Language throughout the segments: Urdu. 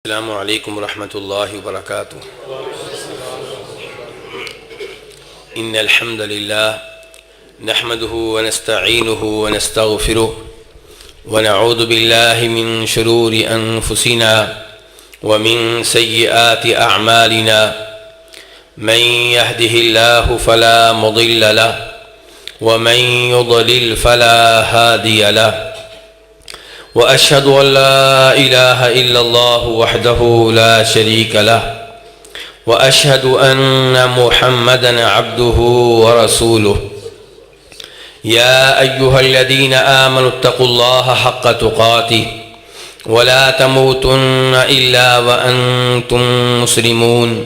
السلام علیکم ورحمۃ اللہ وبرکاتہ۔ ان الحمد للہ نحمده ونستعینه ونستغفره ونعوذ باللہ من شرور انفسنا ومن سیئات اعمالنا من يهده الله فلا مضل له ومن يضلل فلا هادي له وأشهد أن لا إله إلا الله وحده لا شريك له وأشهد أن محمدا عبده ورسوله يا أيها الذين آمنوا اتقوا الله حق تقاته ولا تموتن إلا وأنتم مسلمون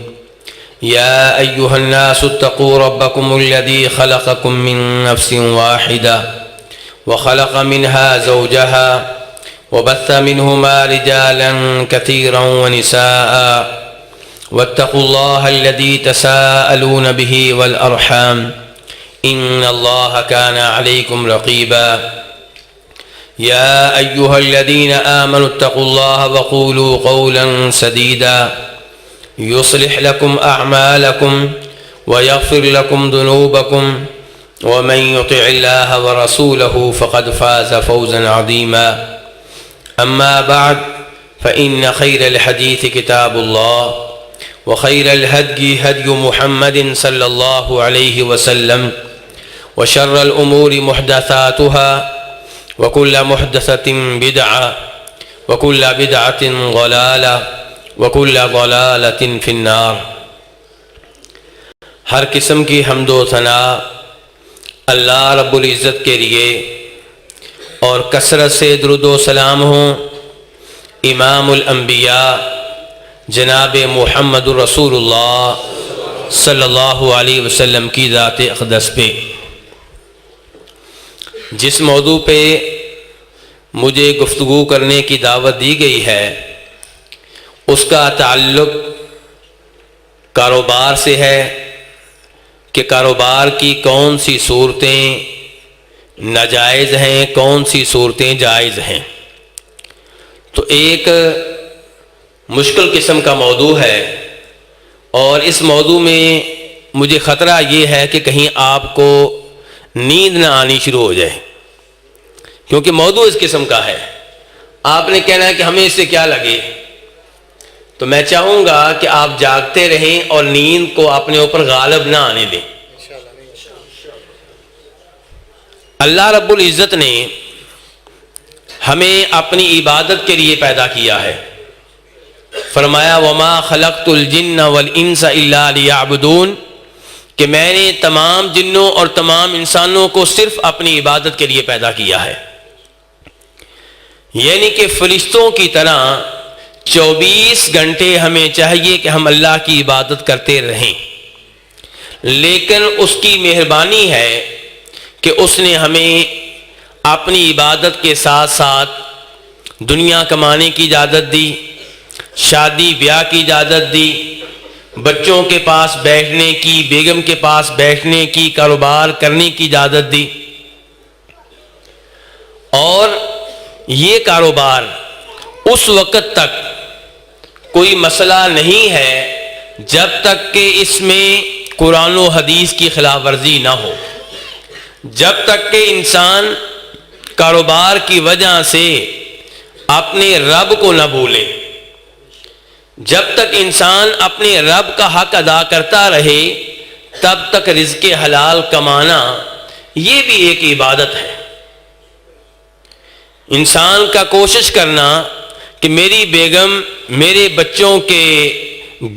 يا أيها الناس اتقوا ربكم الذي خلقكم من نفس واحدة وخلق منها زوجها وبث منهما رجالا كثيرا ونساء واتقوا الله الذي تساءلون به والأرحام إن الله كان عليكم رقيبا يا أيها الذين آمنوا اتقوا الله وقولوا قولا سديدا يصلح لكم أعمالكم ويغفر لكم ذنوبكم ومن يطع الله ورسوله فقد فاز فوزا عظيما أما بعد فإن خير الحديث كتاب الله وخير الهدي هدي محمد صلى الله عليه وسلم وشر الأمور محدثاتها وكل محدثة بدعة وكل بدعة ضلالة وكل ضلالة في النار۔ ہر قسم کی حمد و ثنا اللہ رب العزت کے لیے اور کثرت سے درود و سلام ہوں امام الانبیاء جناب محمد رسول اللہ صلی اللہ علیہ وسلم کی ذات اقدس پہ۔ جس موضوع پہ مجھے گفتگو کرنے کی دعوت دی گئی ہے اس کا تعلق کاروبار سے ہے کہ کاروبار کی کون سی صورتیں ناجائز ہیں، کون سی صورتیں جائز ہیں۔ تو ایک مشکل قسم کا موضوع ہے اور اس موضوع میں مجھے خطرہ یہ ہے کہ کہیں آپ کو نیند نہ آنی شروع ہو جائے، کیونکہ موضوع اس قسم کا ہے۔ آپ نے کہنا ہے کہ ہمیں اس سے کیا لگے، تو میں چاہوں گا کہ آپ جاگتے رہیں اور نیند کو اپنے اوپر غالب نہ آنے دیں۔ اللہ رب العزت نے ہمیں اپنی عبادت کے لیے پیدا کیا ہے۔ فرمایا وما خلقت الجن والانس الا لیعبدون، کہ میں نے تمام جنوں اور تمام انسانوں کو صرف اپنی عبادت کے لیے پیدا کیا ہے، یعنی کہ فرشتوں کی طرح 24 گھنٹے ہمیں چاہیے کہ ہم اللہ کی عبادت کرتے رہیں، لیکن اس کی مہربانی ہے کہ اس نے ہمیں اپنی عبادت کے ساتھ ساتھ دنیا کمانے کی اجازت دی، شادی بیاہ کی اجازت دی، بچوں کے پاس بیٹھنے کی، بیگم کے پاس بیٹھنے کی، کاروبار کرنے کی اجازت دی۔ اور یہ کاروبار اس وقت تک کوئی مسئلہ نہیں ہے جب تک کہ اس میں قرآن و حدیث کی خلاف ورزی نہ ہو۔ جب تک کہ انسان کاروبار کی وجہ سے اپنے رب کو نہ بھولے، جب تک انسان اپنے رب کا حق ادا کرتا رہے، تب تک رزق حلال کمانا یہ بھی ایک عبادت ہے۔ انسان کا کوشش کرنا کہ میری بیگم میرے بچوں کے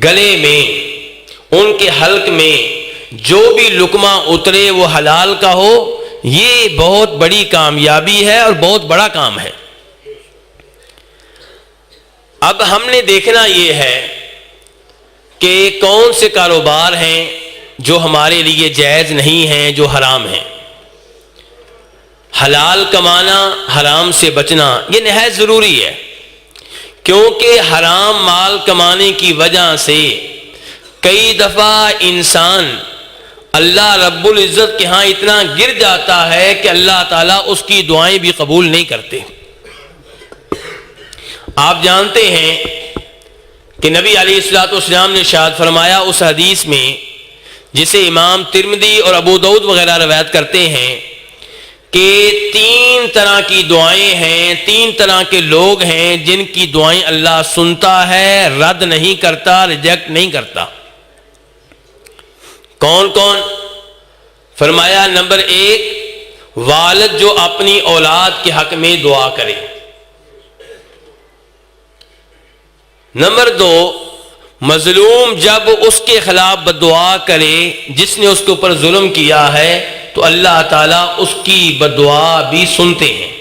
گلے میں، ان کے حلق میں جو بھی لقمہ اترے وہ حلال کا ہو، یہ بہت بڑی کامیابی ہے اور بہت بڑا کام ہے۔ اب ہم نے دیکھنا یہ ہے کہ کون سے کاروبار ہیں جو ہمارے لیے جائز نہیں ہیں، جو حرام ہیں۔ حلال کمانا، حرام سے بچنا یہ نہایت ضروری ہے، کیونکہ حرام مال کمانے کی وجہ سے کئی دفعہ انسان اللہ رب العزت کے ہاں اتنا گر جاتا ہے کہ اللہ تعالیٰ اس کی دعائیں بھی قبول نہیں کرتے۔ آپ جانتے ہیں کہ نبی علیہ الصلوۃ والسلام نے ارشاد فرمایا اس حدیث میں جسے امام ترمذی اور ابو داؤد وغیرہ روایت کرتے ہیں کہ 3 طرح کی دعائیں ہیں، 3 طرح کے لوگ ہیں جن کی دعائیں اللہ سنتا ہے، رد نہیں کرتا، ریجیکٹ نہیں کرتا۔ کون کون؟ فرمایا نمبر 1 والد جو اپنی اولاد کے حق میں دعا کرے، نمبر 2 مظلوم جب اس کے خلاف بددعا کرے جس نے اس کے اوپر ظلم کیا ہے تو اللہ تعالیٰ اس کی بددعا بھی سنتے ہیں،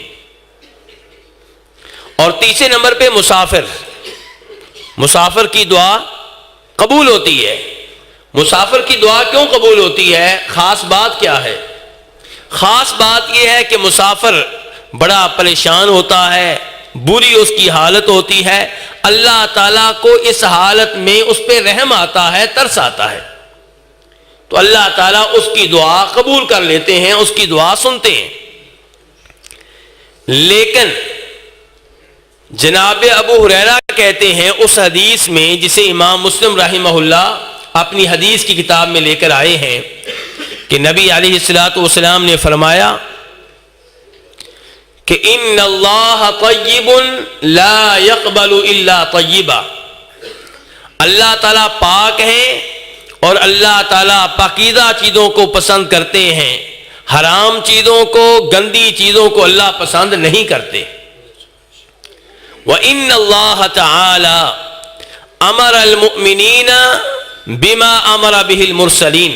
اور تیسرے نمبر پہ مسافر کی دعا قبول ہوتی ہے۔ مسافر کی دعا کیوں قبول ہوتی ہے؟ خاص بات کیا ہے؟ خاص بات یہ ہے کہ مسافر بڑا پریشان ہوتا ہے، بری اس کی حالت ہوتی ہے، اللہ تعالیٰ کو اس حالت میں اس پہ رحم آتا ہے، ترس آتا ہے، تو اللہ تعالیٰ اس کی دعا قبول کر لیتے ہیں، اس کی دعا سنتے ہیں۔ لیکن جناب ابو ہریرہ کہتے ہیں اس حدیث میں جسے امام مسلم رحمہ اللہ اپنی حدیث کی کتاب میں لے کر آئے ہیں کہ نبی علیہ الصلوۃ والسلام نے فرمایا کہ ان اللہ طیب لا يقبل الا طیبا، اللہ تعالیٰ پاک ہیں اور اللہ تعالیٰ پاکیزہ چیزوں کو پسند کرتے ہیں، حرام چیزوں کو، گندی چیزوں کو اللہ پسند نہیں کرتے۔ وَإِنَّ اللَّهَ تَعَالَى أَمَرَ الْمُؤْمِنِينَ بِمَا أَمَرَ بِهِ الْمُرْسَلِينَ،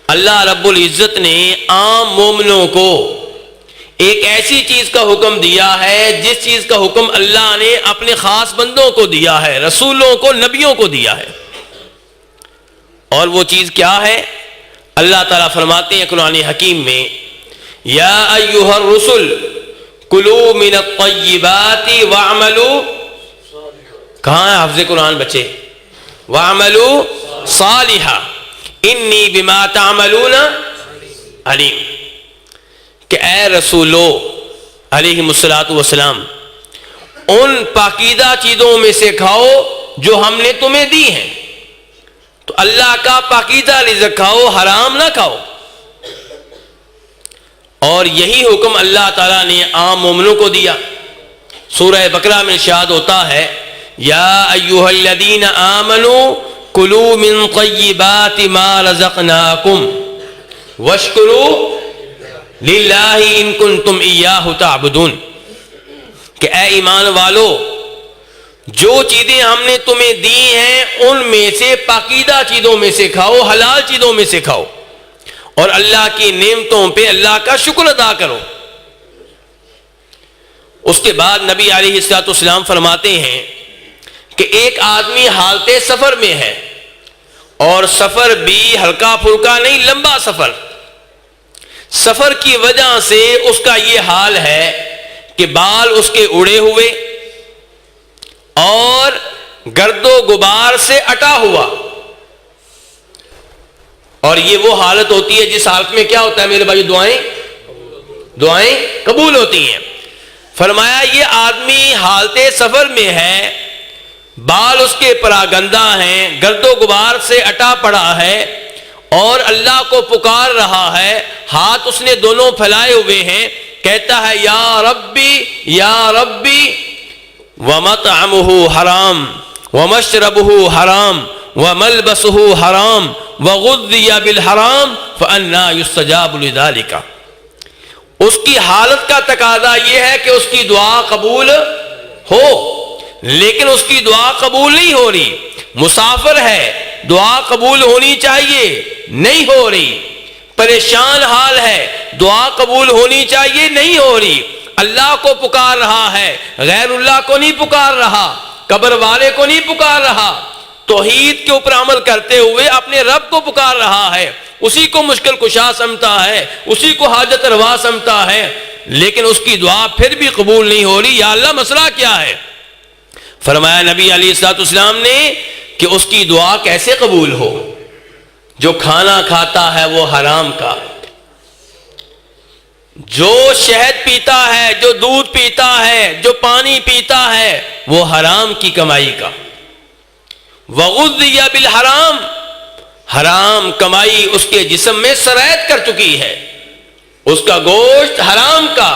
اللہ رب العزت نے عام مومنوں کو ایک ایسی چیز کا حکم دیا ہے جس چیز کا حکم اللہ نے اپنے خاص بندوں کو دیا ہے، رسولوں کو، نبیوں کو دیا ہے، اور وہ چیز کیا ہے؟ اللہ تعالیٰ فرماتے ہیں قرآن حکیم میں یا ایھا الرسل کلوا من الطیبات واعملوا، کہاں ہے حافظ قرآن بچے؟ واعملوا صالحا انی بما تعملون علیم، کہ اے رسولو علیہ الصلوۃ والسلام ان پاکیزہ چیزوں میں سے کھاؤ جو ہم نے تمہیں دی ہیں، تو اللہ کا پاکیزہ رزق کھاؤ، حرام نہ کھاؤ۔ اور یہی حکم اللہ تعالیٰ نے عام مومنوں کو دیا۔ سورہ بقرہ میں ارشاد ہوتا ہے یا ایھا الذین آمنوا کلوا من طیبات ما رزقناکم واشکروا للہ ان کنتم ایاہ تعبدون، کہ اے ایمان والو جو چیزیں ہم نے تمہیں دی ہیں ان میں سے پاکیزہ چیزوں میں سے کھاؤ، حلال چیزوں میں سے کھاؤ، اور اللہ کی نعمتوں پہ اللہ کا شکر ادا کرو۔ اس کے بعد نبی علیہ الصلوۃ والسلام فرماتے ہیں کہ ایک آدمی حالت سفر میں ہے، اور سفر بھی ہلکا پھلکا نہیں، لمبا سفر کی وجہ سے اس کا یہ حال ہے کہ بال اس کے اڑے ہوئے اور گرد و غبار سے اٹا ہوا، اور یہ وہ حالت ہوتی ہے جس حالت میں کیا ہوتا ہے میرے بھائی؟ دعائیں قبول ہوتی ہیں۔ فرمایا یہ آدمی حالت سفر میں ہے، بال اس کے پراگندہ ہیں، گرد و غبار سے اٹا پڑا ہے، اور اللہ کو پکار رہا ہے، ہاتھ اس نے دونوں پھیلائے ہوئے ہیں، کہتا ہے یا ربی یا ربی، ومطعمہ حرام ومشربہ حرام وملبسہ حرام وغذی بالحرام فأنا یستجاب لذلک۔ اس کی حالت کا تقاضا یہ ہے کہ اس کی دعا قبول ہو، لیکن اس کی دعا قبول نہیں ہو رہی۔ مسافر ہے، دعا قبول ہونی چاہیے، نہیں ہو رہی۔ پریشان حال ہے، دعا قبول ہونی چاہیے، نہیں ہو رہی۔ اللہ کو پکار رہا ہے، غیر اللہ کو نہیں پکار رہا، قبر والے کو نہیں پکار رہا، توحید کے اوپر عمل کرتے ہوئے اپنے رب کو پکار رہا ہے، اسی کو مشکل کشا سمجھتا ہے، اسی کو حاجت روا سمجھتا ہے، لیکن اس کی دعا پھر بھی قبول نہیں ہو رہی۔ یا اللہ مسئلہ کیا ہے؟ فرمایا نبی علیہ الصلوۃ والسلام نے کہ اس کی دعا کیسے قبول ہو؟ جو کھانا کھاتا ہے وہ حرام کا، جو شہد پیتا ہے، جو دودھ پیتا ہے، جو پانی پیتا ہے وہ حرام کی کمائی کا، وغذی بالحرام، حرام کمائی اس کے جسم میں سرایت کر چکی ہے، اس کا گوشت حرام کا،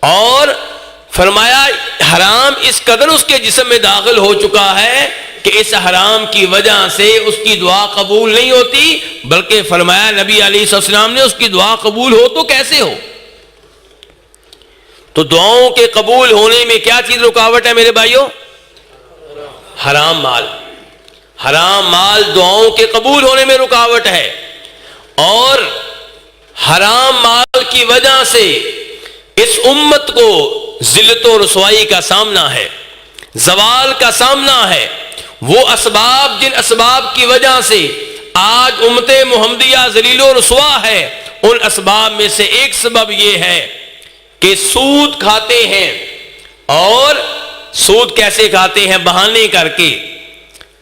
اور فرمایا حرام اس قدر اس کے جسم میں داخل ہو چکا ہے کہ اس حرام کی وجہ سے اس کی دعا قبول نہیں ہوتی، بلکہ فرمایا نبی علیہ السلام نے اس کی دعا قبول ہو تو کیسے ہو۔ تو دعاؤں کے قبول ہونے میں کیا چیز رکاوٹ ہے میرے بھائیوں؟ حرام مال۔ حرام مال دعاؤں کے قبول ہونے میں رکاوٹ ہے، اور حرام مال کی وجہ سے اس امت کو ذلت و رسوائی کا سامنا ہے، زوال کا سامنا ہے۔ وہ اسباب جن اسباب کی وجہ سے آج امت محمدیہ ذلیل و رسوا ہے، ان اسباب میں سے ایک سبب یہ ہے کہ سود کھاتے ہیں، اور سود کیسے کھاتے ہیں؟ بہانے کر کے۔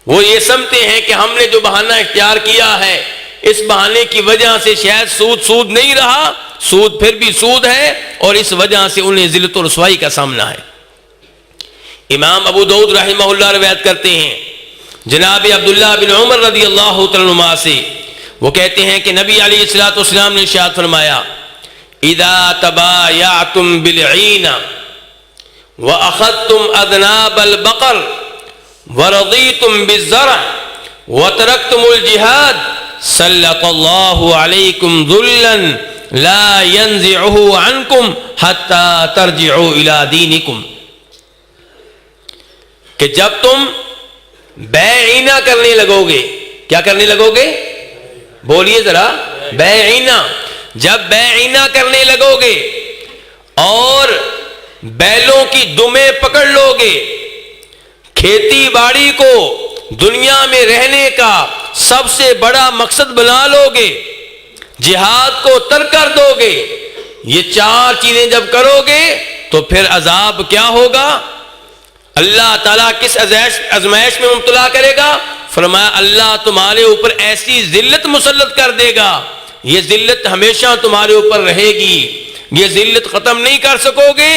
وہ یہ سمجھتے ہیں کہ ہم نے جو بہانہ اختیار کیا ہے، اس بہانے کی وجہ سے شاید سود نہیں رہا، سود پھر بھی سود ہے، اور اس وجہ سے انہیں ذلت و رسوائی کا سامنا ہے۔ امام ابو داؤد رحمہ اللہ روایت کرتے ہیں جناب عبداللہ بن عمر رضی اللہ تعالیٰ عنہما سے، وہ کہتے ہیں کہ نبی علیہ الصلوۃ والسلام نے ارشاد فرمایا اذا تبایعتم بالعین واخذتم اذناب البقر ورضیتم بالزرع وترکتم الجہاد سلط اللہ علیکم ذلا لا ينزعه عنکم حتی ترجعوا الى دینکم، کہ جب تم بیعینہ کرنے لگو گے، کیا کرنے لگو گے؟ بولیے ذرا، بیعینہ، جب بیعینہ کرنے لگو گے اور بیلوں کی دمیں پکڑ لو گے، کھیتی باڑی کو دنیا میں رہنے کا سب سے بڑا مقصد بنا لو گے، جہاد کو ترک کر دو گے، یہ چار چیزیں جب کرو گے تو پھر عذاب کیا ہوگا؟ اللہ تعالیٰ کس آزمائش میں مبتلا کرے گا؟ فرمایا اللہ تمہارے اوپر ایسی ذلت مسلط کر دے گا، یہ ذلت ہمیشہ تمہارے اوپر رہے گی، یہ ذلت ختم نہیں کر سکو گے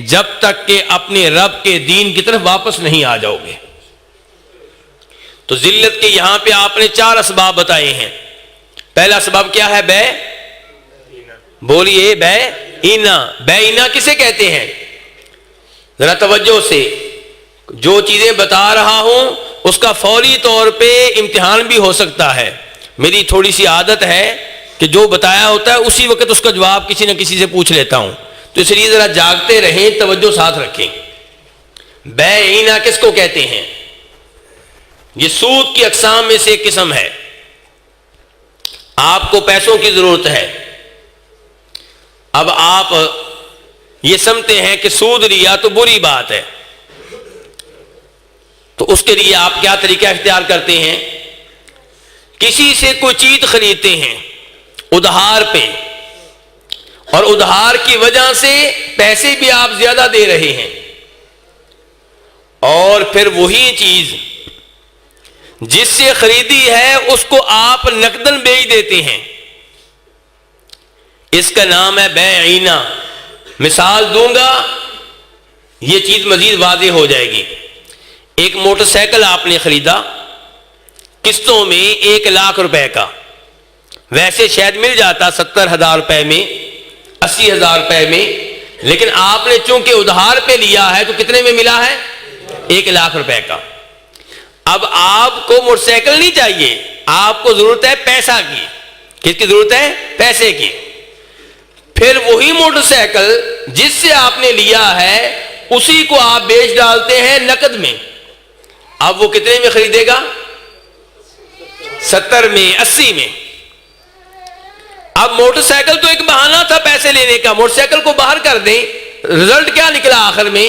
جب تک کہ اپنے رب کے دین کی طرف واپس نہیں آ جاؤ گے۔ تو ذلت کے یہاں پہ آپ نے چار اسباب بتائے ہیں۔ پہلا سبب کیا ہے؟ بے، بولیے، بے اینا۔ بے اینا کسے کہتے ہیں؟ ذرا توجہ سے، جو چیزیں بتا رہا ہوں اس کا فوری طور پہ امتحان بھی ہو سکتا ہے۔ میری تھوڑی سی عادت ہے کہ جو بتایا ہوتا ہے اسی وقت اس کا جواب کسی نہ کسی سے پوچھ لیتا ہوں، تو اس لیے ذرا جاگتے رہیں، توجہ ساتھ رکھیں۔ بے اینا کس کو کہتے ہیں؟ یہ سود کی اقسام میں سے ایک قسم ہے۔ آپ کو پیسوں کی ضرورت ہے، اب آپ یہ سمجھتے ہیں کہ سود لیا تو بری بات ہے، تو اس کے لیے آپ کیا طریقہ اختیار کرتے ہیں؟ کسی سے کوئی چیز خریدتے ہیں ادھار پہ، اور ادھار کی وجہ سے پیسے بھی آپ زیادہ دے رہے ہیں، اور پھر وہی چیز جس سے خریدی ہے اس کو آپ نقداً بیچ دیتے ہیں، اس کا نام ہے بیع عینہ۔ مثال دوں گا، یہ چیز مزید واضح ہو جائے گی۔ ایک موٹر سائیکل آپ نے خریدا قسطوں میں 1,00,000 روپے کا، ویسے شاید مل جاتا 70,000 روپے میں، 80,000 روپے میں، لیکن آپ نے چونکہ ادھار پہ لیا ہے تو کتنے میں ملا ہے؟ 1,00,000 روپے کا۔ اب آپ کو موٹر سائیکل نہیں چاہیے، آپ کو ضرورت ہے پیسہ کی۔ کس کی ضرورت ہے؟ پیسے کی۔ پھر وہی موٹر سائیکل جس سے آپ نے لیا ہے اسی کو آپ بیچ ڈالتے ہیں نقد میں۔ اب وہ کتنے میں خریدے گا؟ 70 میں، 80 میں۔ اب موٹر سائیکل تو ایک بہانہ تھا پیسے لینے کا، موٹر سائیکل کو باہر کر دیں، رزلٹ کیا نکلا آخر میں؟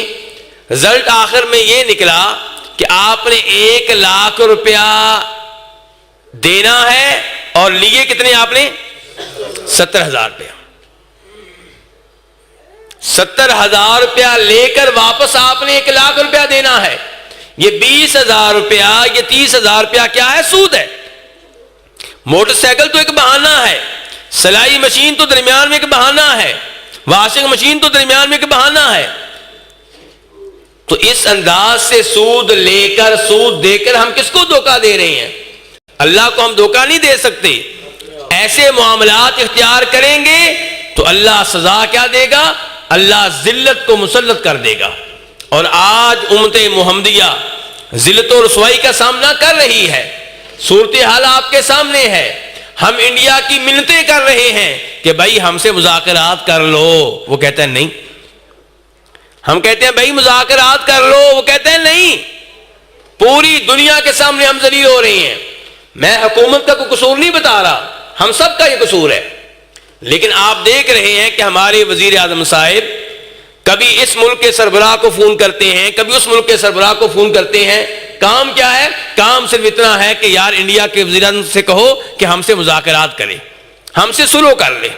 رزلٹ آخر میں یہ نکلا کہ آپ نے 1,00,000 روپیہ دینا ہے اور لیے کتنے آپ نے؟ 70,000 روپیہ۔ 70,000 روپیہ لے کر واپس آپ نے 1,00,000 روپیہ دینا ہے۔ یہ 20,000 روپیہ، یہ 30,000 روپیہ کیا ہے؟ سود ہے۔ موٹر سائیکل تو ایک بہانہ ہے، سلائی مشین تو درمیان میں ایک بہانہ ہے، واشنگ مشین تو درمیان میں ایک بہانہ ہے۔ تو اس انداز سے سود لے کر سود دے کر ہم کس کو دھوکہ دے رہے ہیں؟ اللہ کو ہم دھوکہ نہیں دے سکتے. ایسے معاملات اختیار کریں گے تو اللہ سزا کیا دے گا؟ اللہ ذلت کو مسلط کر دے گا. اور آج امت محمدیہ ذلت و رسوائی کا سامنا کر رہی ہے. صورتحال آپ کے سامنے ہے. ہم انڈیا کی منتیں کر رہے ہیں کہ بھائی ہم سے مذاکرات کر لو، وہ کہتا ہے نہیں. ہم کہتے ہیں بھائی مذاکرات کر لو، وہ کہتے ہیں نہیں. پوری دنیا کے سامنے ہم ذلیل ہو رہے ہیں. میں حکومت کا کوئی قصور نہیں بتا رہا، ہم سب کا یہ قصور ہے. لیکن آپ دیکھ رہے ہیں کہ ہمارے وزیر اعظم صاحب کبھی اس ملک کے سربراہ کو فون کرتے ہیں، کبھی اس ملک کے سربراہ کو فون کرتے ہیں. کام کیا ہے؟ کام صرف اتنا ہے کہ یار انڈیا کے وزیر اعظم سے کہو کہ ہم سے مذاکرات کرے، ہم سے صلح کر لے.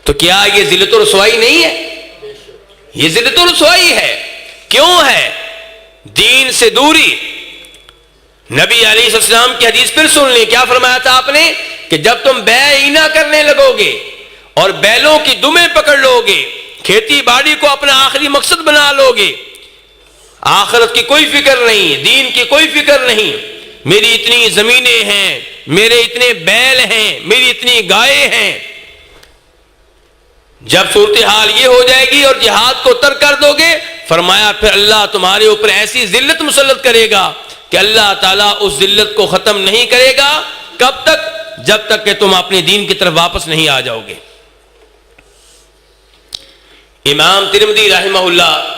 تو کیا یہ ذلت و رسوائی نہیں ہے؟ یہ ذلت و رسوائی ہے. کیوں ہے؟ دین سے دوری. نبی علیہ السلام کی حدیث پھر سن لیں، کیا فرمایا تھا آپ نے کہ جب تم بیعہ کرنے لگو گے اور بیلوں کی دمیں پکڑ لو گے، کھیتی باڑی کو اپنا آخری مقصد بنا لو گے، آخرت کی کوئی فکر نہیں، دین کی کوئی فکر نہیں، میری اتنی زمینیں ہیں، میرے اتنے بیل ہیں، میری اتنی گائے ہیں. جب صورتحال یہ ہو جائے گی اور جہاد کو ترک کر دو گے، فرمایا پھر اللہ تمہارے اوپر ایسی ذلت مسلط کرے گا کہ اللہ تعالیٰ اس ذلت کو ختم نہیں کرے گا. کب تک؟ جب تک کہ تم اپنے دین کی طرف واپس نہیں آ جاؤ گے. امام ترمذی رحمہ اللہ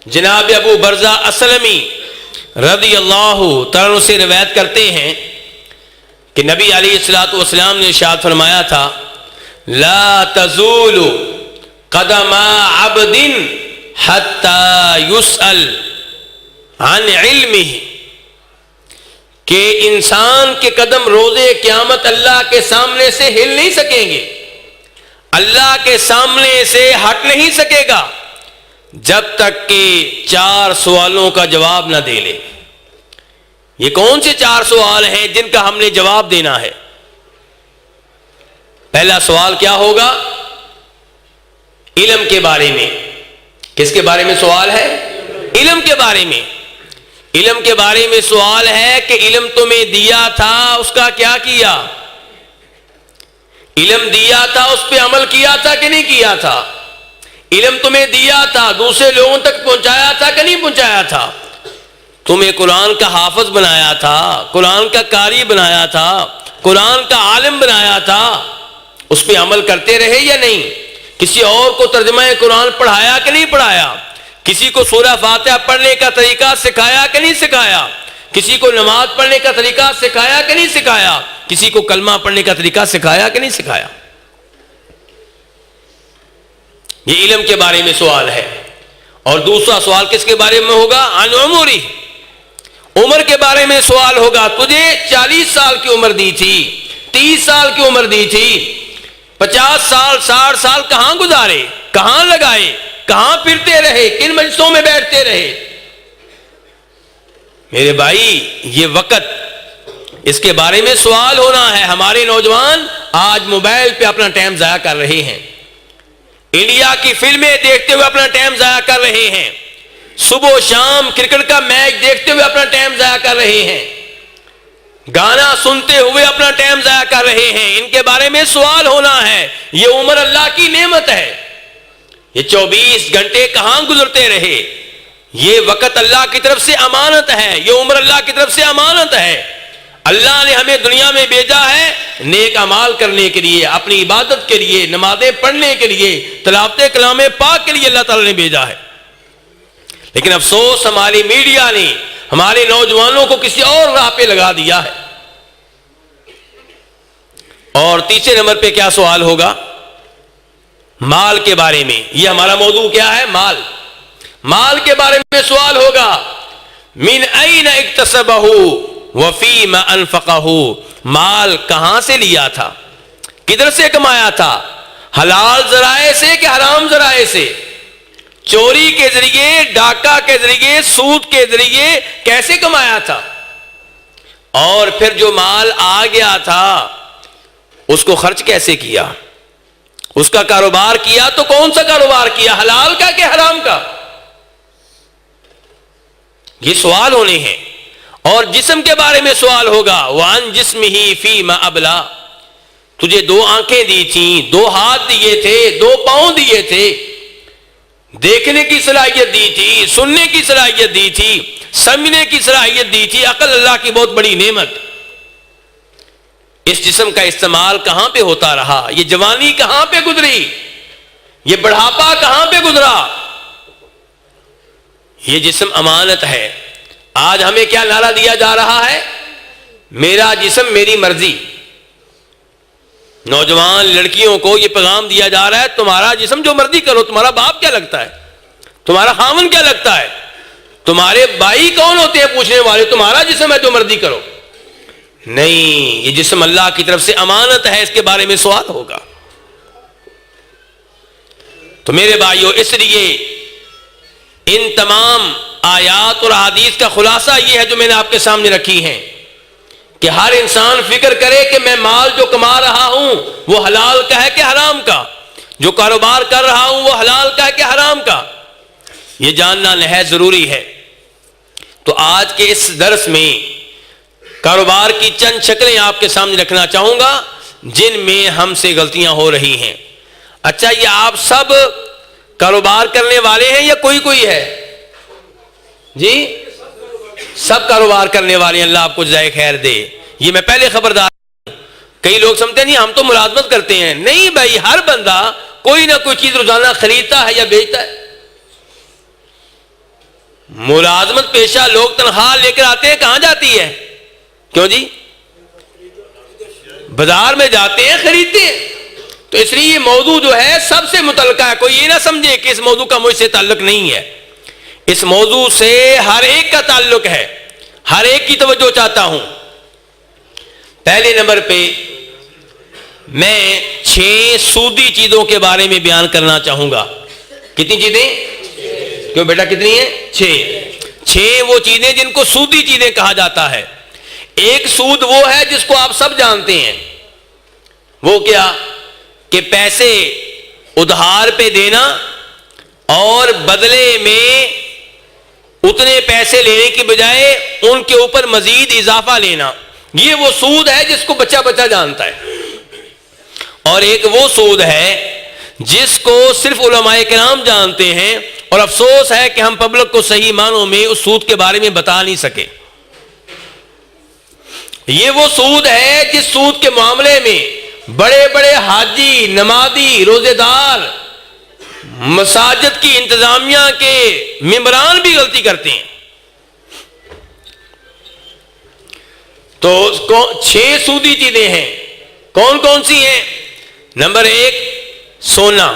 جناب ابو برزہ اسلمی رضی اللہ تعالیٰ سے روایت کرتے ہیں کہ نبی علیہ الصلوۃ والسلام نے ارشاد فرمایا تھا، لا تزول قدم عبد حتى يسأل عن علمه، کہ انسان کے قدم روزے قیامت اللہ کے سامنے سے ہل نہیں سکیں گے، اللہ کے سامنے سے ہٹ نہیں سکے گا جب تک کہ 4 سوالوں کا جواب نہ دے لے. یہ کون سے 4 سوال ہیں جن کا ہم نے جواب دینا ہے؟ پہلا سوال کیا ہوگا؟ علم کے بارے میں. کس کے بارے میں سوال ہے؟ علم کے بارے میں. علم کے بارے میں سوال ہے کہ علم تمہیں دیا تھا، اس کا کیا کیا؟ علم دیا تھا، اس پہ عمل کیا تھا کہ نہیں کیا تھا؟ علم تمہیں دیا تھا، دوسرے لوگوں تک پہنچایا تھا کہ نہیں پہنچایا تھا؟ تمہیں قرآن کا حافظ بنایا تھا، قرآن کا قاری بنایا تھا، قرآن کا عالم بنایا تھا، اس پہ عمل کرتے رہے یا نہیں؟ کسی اور کو ترجمہ قرآن پڑھایا کہ نہیں پڑھایا؟ کسی کو سورہ فاتحہ پڑھنے کا طریقہ سکھایا کہ نہیں سکھایا؟ کسی کو نماز پڑھنے کا طریقہ سکھایا کہ نہیں سکھایا؟ کسی کو کلمہ پڑھنے کا طریقہ سکھایا کہ نہیں سکھایا؟ یہ علم کے بارے میں سوال ہے. اور دوسرا سوال کس کے بارے میں ہوگا؟ عن عمری، عمر کے بارے میں سوال ہوگا. تجھے 40 سال کی عمر دی تھی، 30 سال کی عمر دی تھی، 50 سال 60 سال کہاں گزارے، کہاں لگائے، کہاں پھرتے رہے، کن مجلسوں میں بیٹھتے رہے؟ میرے بھائی یہ وقت، اس کے بارے میں سوال ہونا ہے. ہمارے نوجوان آج موبائل پہ اپنا ٹائم ضائع کر رہے ہیں، انڈیا کی فلمیں دیکھتے ہوئے اپنا ٹائم ضائع کر رہے ہیں، صبح و شام کرکٹ کا میچ دیکھتے ہوئے اپنا ٹائم ضائع کر رہے ہیں، گانا سنتے ہوئے اپنا ٹائم ضائع کر رہے ہیں. ان کے بارے میں سوال ہونا ہے. یہ عمر اللہ کی نعمت ہے، یہ 24 گھنٹے کہاں گزرتے رہے؟ یہ وقت اللہ کی طرف سے امانت ہے، یہ عمر اللہ کی طرف سے امانت ہے. اللہ نے ہمیں دنیا میں بھیجا ہے نیک اعمال کرنے کے لیے، اپنی عبادت کے لیے، نمازیں پڑھنے کے لیے، تلاوت کلام پاک کے لیے اللہ تعالی نے بھیجا ہے. لیکن افسوس ہماری میڈیا نے ہمارے نوجوانوں کو کسی اور راہ پہ لگا دیا ہے. اور تیسرے نمبر پہ کیا سوال ہوگا؟ مال کے بارے میں. یہ ہمارا موضوع کیا ہے؟ مال. مال کے بارے میں سوال ہوگا. من این اکتسبہ وفیم انفقہ، مال کہاں سے لیا تھا، کدھر سے کمایا تھا، حلال ذرائع سے کہ حرام ذرائع سے، چوری کے ذریعے، ڈاکہ کے ذریعے، سود کے ذریعے کیسے کمایا تھا؟ اور پھر جو مال آ گیا تھا اس کو خرچ کیسے کیا؟ اس کا کاروبار کیا تو کون سا کاروبار کیا، حلال کا کہ حرام کا؟ یہ سوال ہونے ہیں. اور جسم کے بارے میں سوال ہوگا. وَعَنْ جِسْمِهِ فِيمَا أَبْلَى, تجھے 2 آنکھیں دی تھیں, 2 ہاتھ دیے تھے, 2 پاؤں دیے تھے, دیکھنے کی صلاحیت دی تھی, سننے کی صلاحیت دی تھی, سمجھنے کی صلاحیت دی تھی. عقل اللہ کی بہت بڑی نعمت. اس جسم کا استعمال کہاں پہ ہوتا رہا؟ یہ جوانی کہاں پہ گزری؟ یہ بڑھاپا کہاں پہ گزرا؟ یہ جسم امانت ہے. آج ہمیں کیا نعرہ دیا جا رہا ہے؟ میرا جسم میری مرضی. نوجوان لڑکیوں کو یہ پیغام دیا جا رہا ہے تمہارا جسم جو مرضی کرو. تمہارا باپ کیا لگتا ہے؟ تمہارا خاوند کیا لگتا ہے؟ تمہارے بھائی کون ہوتے ہیں پوچھنے والے؟ تمہارا جسم ہے جو مرضی کرو. نہیں, یہ جسم اللہ کی طرف سے امانت ہے, اس کے بارے میں سوال ہوگا. تو میرے بھائیو, اس لیے ان تمام آیات اور احادیث کا خلاصہ یہ ہے جو میں نے آپ کے سامنے رکھی ہیں کہ ہر انسان فکر کرے کہ میں مال جو کما رہا ہوں وہ حلال کا ہے کہ حرام کا, جو کاروبار کر رہا ہوں وہ حلال کا ہے کہ حرام کا. یہ جاننا نہایت ضروری ہے. تو آج کے اس درس میں کاروبار کی چند شکلیں آپ کے سامنے رکھنا چاہوں گا جن میں ہم سے غلطیاں ہو رہی ہیں. اچھا, یہ آپ سب کاروبار کرنے والے ہیں یا کوئی ہے؟ جی, سب کاروبار کرنے والے ہیں. اللہ آپ کو جزائے خیر دے. یہ میں پہلے خبردار ہوں. کئی لوگ سمجھتے ہیں نہیں ہم تو ملازمت کرتے ہیں. نہیں بھائی, ہر بندہ کوئی نہ کوئی چیز روزانہ خریدتا ہے یا بیچتا ہے. ملازمت پیشہ لوگ تنخواہ لے کر آتے ہیں, کہاں جاتی ہے؟ کیوں جی؟ بازار میں جاتے ہیں, خریدتے ہیں. تو اس لیے یہ موضوع جو ہے سب سے متعلقہ ہے. کوئی یہ نہ سمجھے کہ اس موضوع کا مجھ سے تعلق نہیں ہے. اس موضوع سے ہر ایک کا تعلق ہے, ہر ایک کی توجہ چاہتا ہوں. پہلے نمبر پہ میں 6 سودی چیزوں کے بارے میں بیان کرنا چاہوں گا. کتنی چیزیں؟ کیوں بیٹا کتنی ہیں؟ 6 وہ چیزیں جن کو سودی چیزیں کہا جاتا ہے. ایک سود وہ ہے جس کو آپ سب جانتے ہیں. وہ کیا؟ کہ پیسے ادھار پہ دینا اور بدلے میں اتنے پیسے لینے کی بجائے ان کے اوپر مزید اضافہ لینا. یہ وہ سود ہے جس کو بچہ جانتا ہے. اور ایک وہ سود ہے جس کو صرف علماء کرام جانتے ہیں, اور افسوس ہے کہ ہم پبلک کو صحیح معنوں میں اس سود کے بارے میں بتا نہیں سکے. یہ وہ سود ہے جس سود کے معاملے میں بڑے بڑے حاجی, نمازی, روزے دار, مساجد کی انتظامیہ کے ممبران بھی غلطی کرتے ہیں. تو 6 سودی چیزیں ہیں. کون سی ہیں؟ نمبر 1 سونا,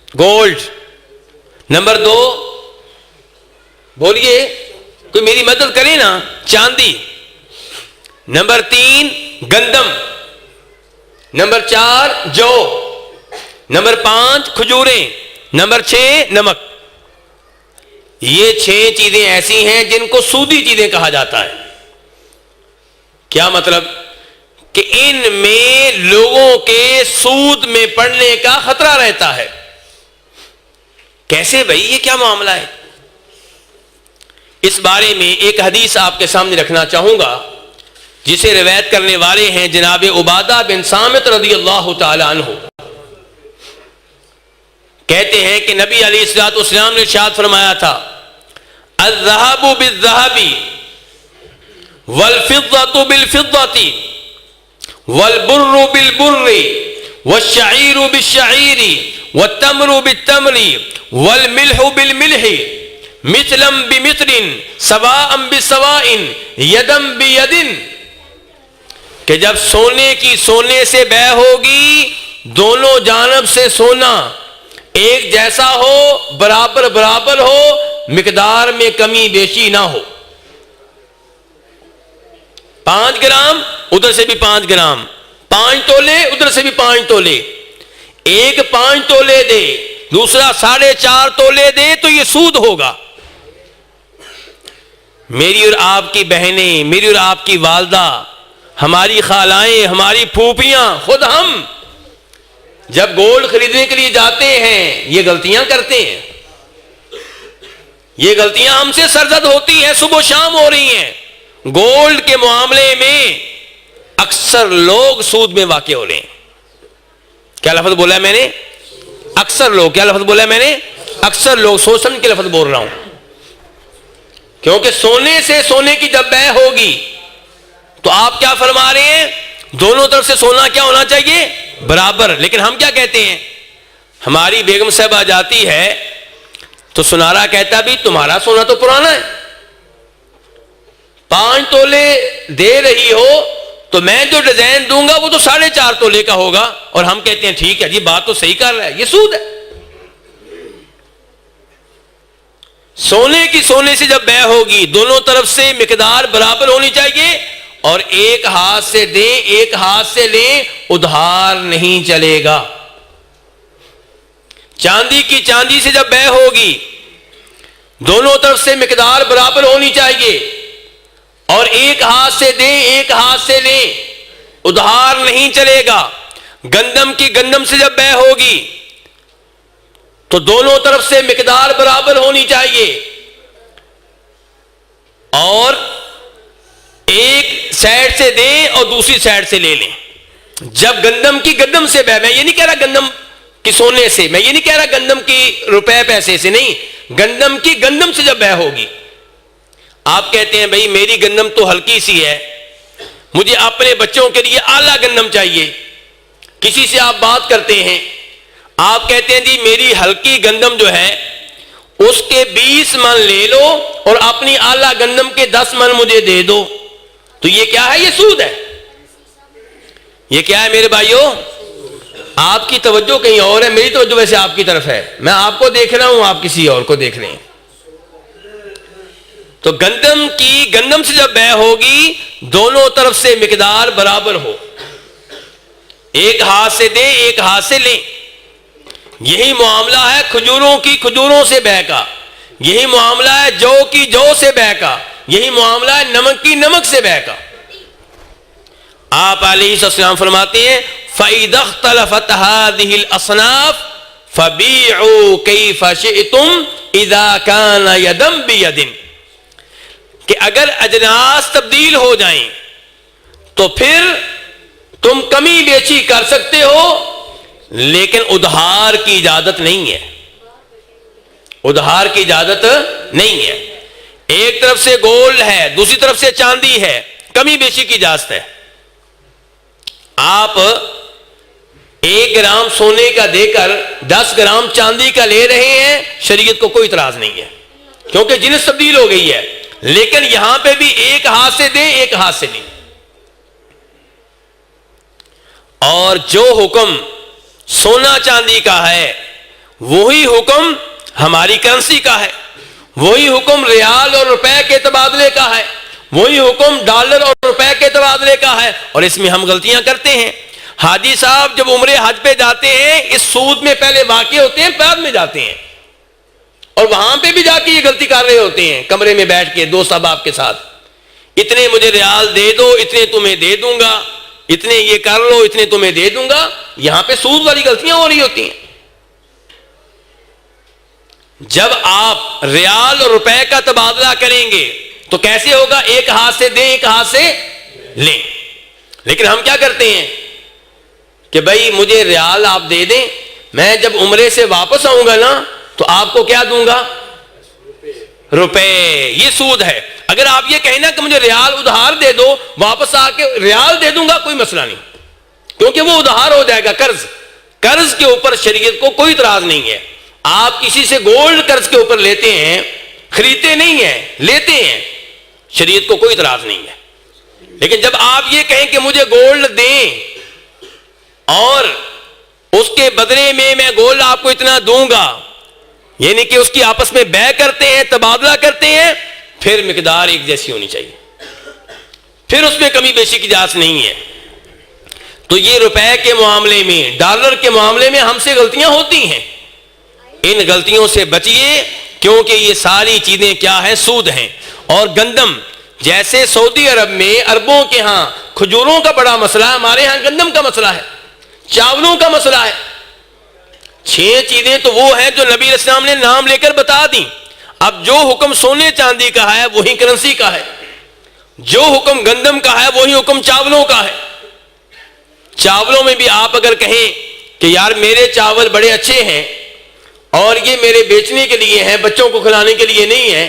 گولڈ. نمبر 2 بولیے, کوئی میری مدد کرے نا, چاندی. نمبر 3 گندم. نمبر 4 جو. نمبر 5 کھجوریں. نمبر 6 نمک. یہ 6 چیزیں ایسی ہیں جن کو سودی چیزیں کہا جاتا ہے. کیا مطلب؟ کہ ان میں لوگوں کے سود میں پڑنے کا خطرہ رہتا ہے. کیسے بھائی, یہ کیا معاملہ ہے؟ اس بارے میں ایک حدیث آپ کے سامنے رکھنا چاہوں گا جسے روایت کرنے والے ہیں جناب عبادہ بن صامت رضی اللہ تعالی عنہ. کہتے ہیں کہ نبی علیہ الصلوۃ والسلام نے ارشاد فرمایا تھا, الذهب بالذهب والفضة بالفضة والبر بالبر والشعير بالشعير والتمر بالتمر والملح بالملح مثلا بمثل سواء بسواء يدا بيد. کہ جب سونے کی سونے سے بے ہوگی, دونوں جانب سے سونا ایک جیسا ہو, برابر ہو, مقدار میں کمی بیشی نہ ہو. 5 گرام ادھر سے بھی 5 گرام, 5 تولے ادھر سے بھی 5 تولے. ایک 5 تولے دے, دوسرا 4.5 تولے دے, تو یہ سود ہوگا. میری اور آپ کی بہنیں, میری اور آپ کی والدہ, ہماری خالائیں, ہماری پھوپھیاں, خود ہم جب گولڈ خریدنے کے لیے جاتے ہیں یہ غلطیاں کرتے ہیں. یہ غلطیاں ہم سے سرزد ہوتی ہیں، صبح و شام ہو رہی ہیں. گولڈ کے معاملے میں اکثر لوگ سود میں واقع ہو رہے ہیں. کیا لفظ بولا ہے میں نے؟ اکثر لوگ. کیا لفظ بولا ہے میں نے؟ اکثر لوگ. سوچ سمجھ کے لفظ بول رہا ہوں، کیونکہ سونے سے سونے کی جب بیع ہوگی تو آپ کیا فرما رہے ہیں؟ دونوں طرف سے سونا کیا ہونا چاہیے؟ برابر. لیکن ہم کیا کہتے ہیں؟ ہماری بیگم صاحبہ جاتی ہے تو سنارا کہتا بھی تمہارا سونا تو پرانا ہے، 5 تولے دے رہی ہو تو میں جو ڈیزائن دوں گا وہ تو 4.5 تولے کا ہوگا. اور ہم کہتے ہیں ٹھیک ہے جی، بات تو صحیح کر رہا ہے. یہ سود ہے. سونے کی سونے سے جب بیع ہوگی دونوں طرف سے مقدار برابر ہونی چاہیے، اور ایک ہاتھ سے دیں ایک ہاتھ سے لیں، ادھار نہیں چلے گا. چاندی کی چاندی سے جب بیع ہوگی دونوں طرف سے مقدار برابر ہونی چاہیے، اور ایک ہاتھ سے دیں ایک ہاتھ سے لیں، ادھار نہیں چلے گا. گندم کی گندم سے جب بیع ہوگی تو دونوں طرف سے مقدار برابر ہونی چاہیے، اور ایک سائڈ سے دیں اور دوسری سائڈ سے لے لیں. جب گندم کی گندم سے بیع، میں یہ نہیں کہہ رہا گندم کی سونے سے، میں یہ نہیں کہہ رہا گندم کی روپے پیسے سے، نہیں، گندم کی گندم سے جب بیع ہوگی. آپ کہتے ہیں بھئی میری گندم تو ہلکی سی ہے، مجھے اپنے بچوں کے لیے اعلیٰ گندم چاہیے. کسی سے آپ بات کرتے ہیں، آپ کہتے ہیں جی میری ہلکی گندم جو ہے اس کے 20 من لے لو اور اپنی اعلیٰ گندم کے 10 من مجھے دے دو. تو یہ کیا ہے؟ یہ سود ہے. یہ کیا ہے میرے بھائیوں؟ آپ کی توجہ کہیں اور ہے، میری توجہ ویسے آپ کی طرف ہے. میں آپ کو دیکھ رہا ہوں، آپ کسی اور کو دیکھ رہے ہیں. تو گندم کی گندم سے جب بیع ہوگی دونوں طرف سے مقدار برابر ہو، ایک ہاتھ سے دیں ایک ہاتھ سے لیں. یہی معاملہ ہے کھجوروں کی کھجوروں سے بیع کا، یہی معاملہ ہے جو کی جو سے بیع کا، یہی معاملہ ہے نمک کی نمک سے بیع کا. آپ علیہ السلام فرماتے ہیں فَإِذَا اخْتَلَفَتْ هَذِهِ الْأَصْنَافُ فَبِيعُوا كَيْفَ شِئْتُمْ إِذَا كَانَ يَدًا بِيَدٍ، کہ اگر اجناس تبدیل ہو جائیں تو پھر تم کمی بیچی کر سکتے ہو، لیکن ادھار کی اجازت نہیں ہے. ادھار کی اجازت نہیں ہے. ایک طرف سے گولڈ ہے دوسری طرف سے چاندی ہے، کمی بیچی کی اجازت ہے. آپ 1 گرام سونے کا دے کر 10 گرام چاندی کا لے رہے ہیں، شریعت کو کوئی اعتراض نہیں ہے کیونکہ جنس تبدیل ہو گئی ہے. لیکن یہاں پہ بھی ایک ہاتھ سے دیں ایک ہاتھ سے لیں. اور جو حکم سونا چاندی کا ہے وہی حکم ہماری کرنسی کا ہے، وہی حکم ریال اور روپے کے تبادلے کا ہے، وہی حکم ڈالر اور روپے کے تبادلے کا ہے. اور اس میں ہم غلطیاں کرتے ہیں. حاجی صاحب جب عمرے حج پہ جاتے ہیں اس سود میں پہلے واقع ہوتے ہیں، بعد میں جاتے ہیں، اور وہاں پہ بھی جا کے یہ غلطی کر رہے ہوتے ہیں. کمرے میں بیٹھ کے دوست احباب کے ساتھ، اتنے مجھے ریال دے دو، اتنے تمہیں دے دوں گا، اتنے یہ کر لو، اتنے تمہیں دے دوں گا. یہاں پہ سود والی غلطیاں ہو رہی ہوتی ہیں. جب آپ ریال اور روپے کا تبادلہ کریں گے تو کیسے ہوگا؟ ایک ہاتھ سے دیں ایک ہاتھ سے لیں. لیکن ہم کیا کرتے ہیں کہ بھائی مجھے ریال آپ دے دیں، میں جب عمرے سے واپس آؤں گا نا تو آپ کو کیا دوں گا؟ روپے. یہ سود ہے. اگر آپ یہ کہیں نا کہ مجھے ریال ادھار دے دو، واپس آ کے ریال دے دوں گا، کوئی مسئلہ نہیں، کیونکہ وہ ادھار ہو جائے گا. قرض کے اوپر شریعت کو کوئی اعتراض نہیں ہے. آپ کسی سے گولڈ قرض کے اوپر لیتے ہیں، خریدتے نہیں ہیں، لیتے ہیں، شریعت کو کوئی اعتراض نہیں ہے. لیکن جب آپ یہ کہیں کہ مجھے گولڈ دیں اور اس کے بدلے میں گولڈ آپ کو اتنا دوں گا، یعنی کہ اس کی آپس میں بیع کرتے ہیں، تبادلہ کرتے ہیں، پھر مقدار ایک جیسی ہونی چاہیے، پھر اس میں کمی بیشی کی اجازت نہیں ہے. تو یہ روپے کے معاملے میں، ڈالر کے معاملے میں ہم سے غلطیاں ہوتی ہیں. ان غلطیوں سے بچیے کیونکہ یہ ساری چیزیں کیا ہیں؟ سود ہیں. اور گندم، جیسے سعودی عرب میں عربوں کے ہاں کھجوروں کا بڑا مسئلہ ہے، ہمارے ہاں گندم کا مسئلہ ہے، چاولوں کا مسئلہ ہے. 6 چیزیں تو وہ ہیں جو نبی علیہ السلام نے نام لے کر بتا دیں. اب جو حکم سونے چاندی کا ہے وہی کرنسی کا ہے، جو حکم گندم کا ہے وہی حکم چاولوں کا ہے۔ چاولوں میں بھی آپ اگر کہیں کہ یار میرے چاول بڑے اچھے ہیں اور یہ میرے بیچنے کے لیے ہیں، بچوں کو کھلانے کے لیے نہیں ہے،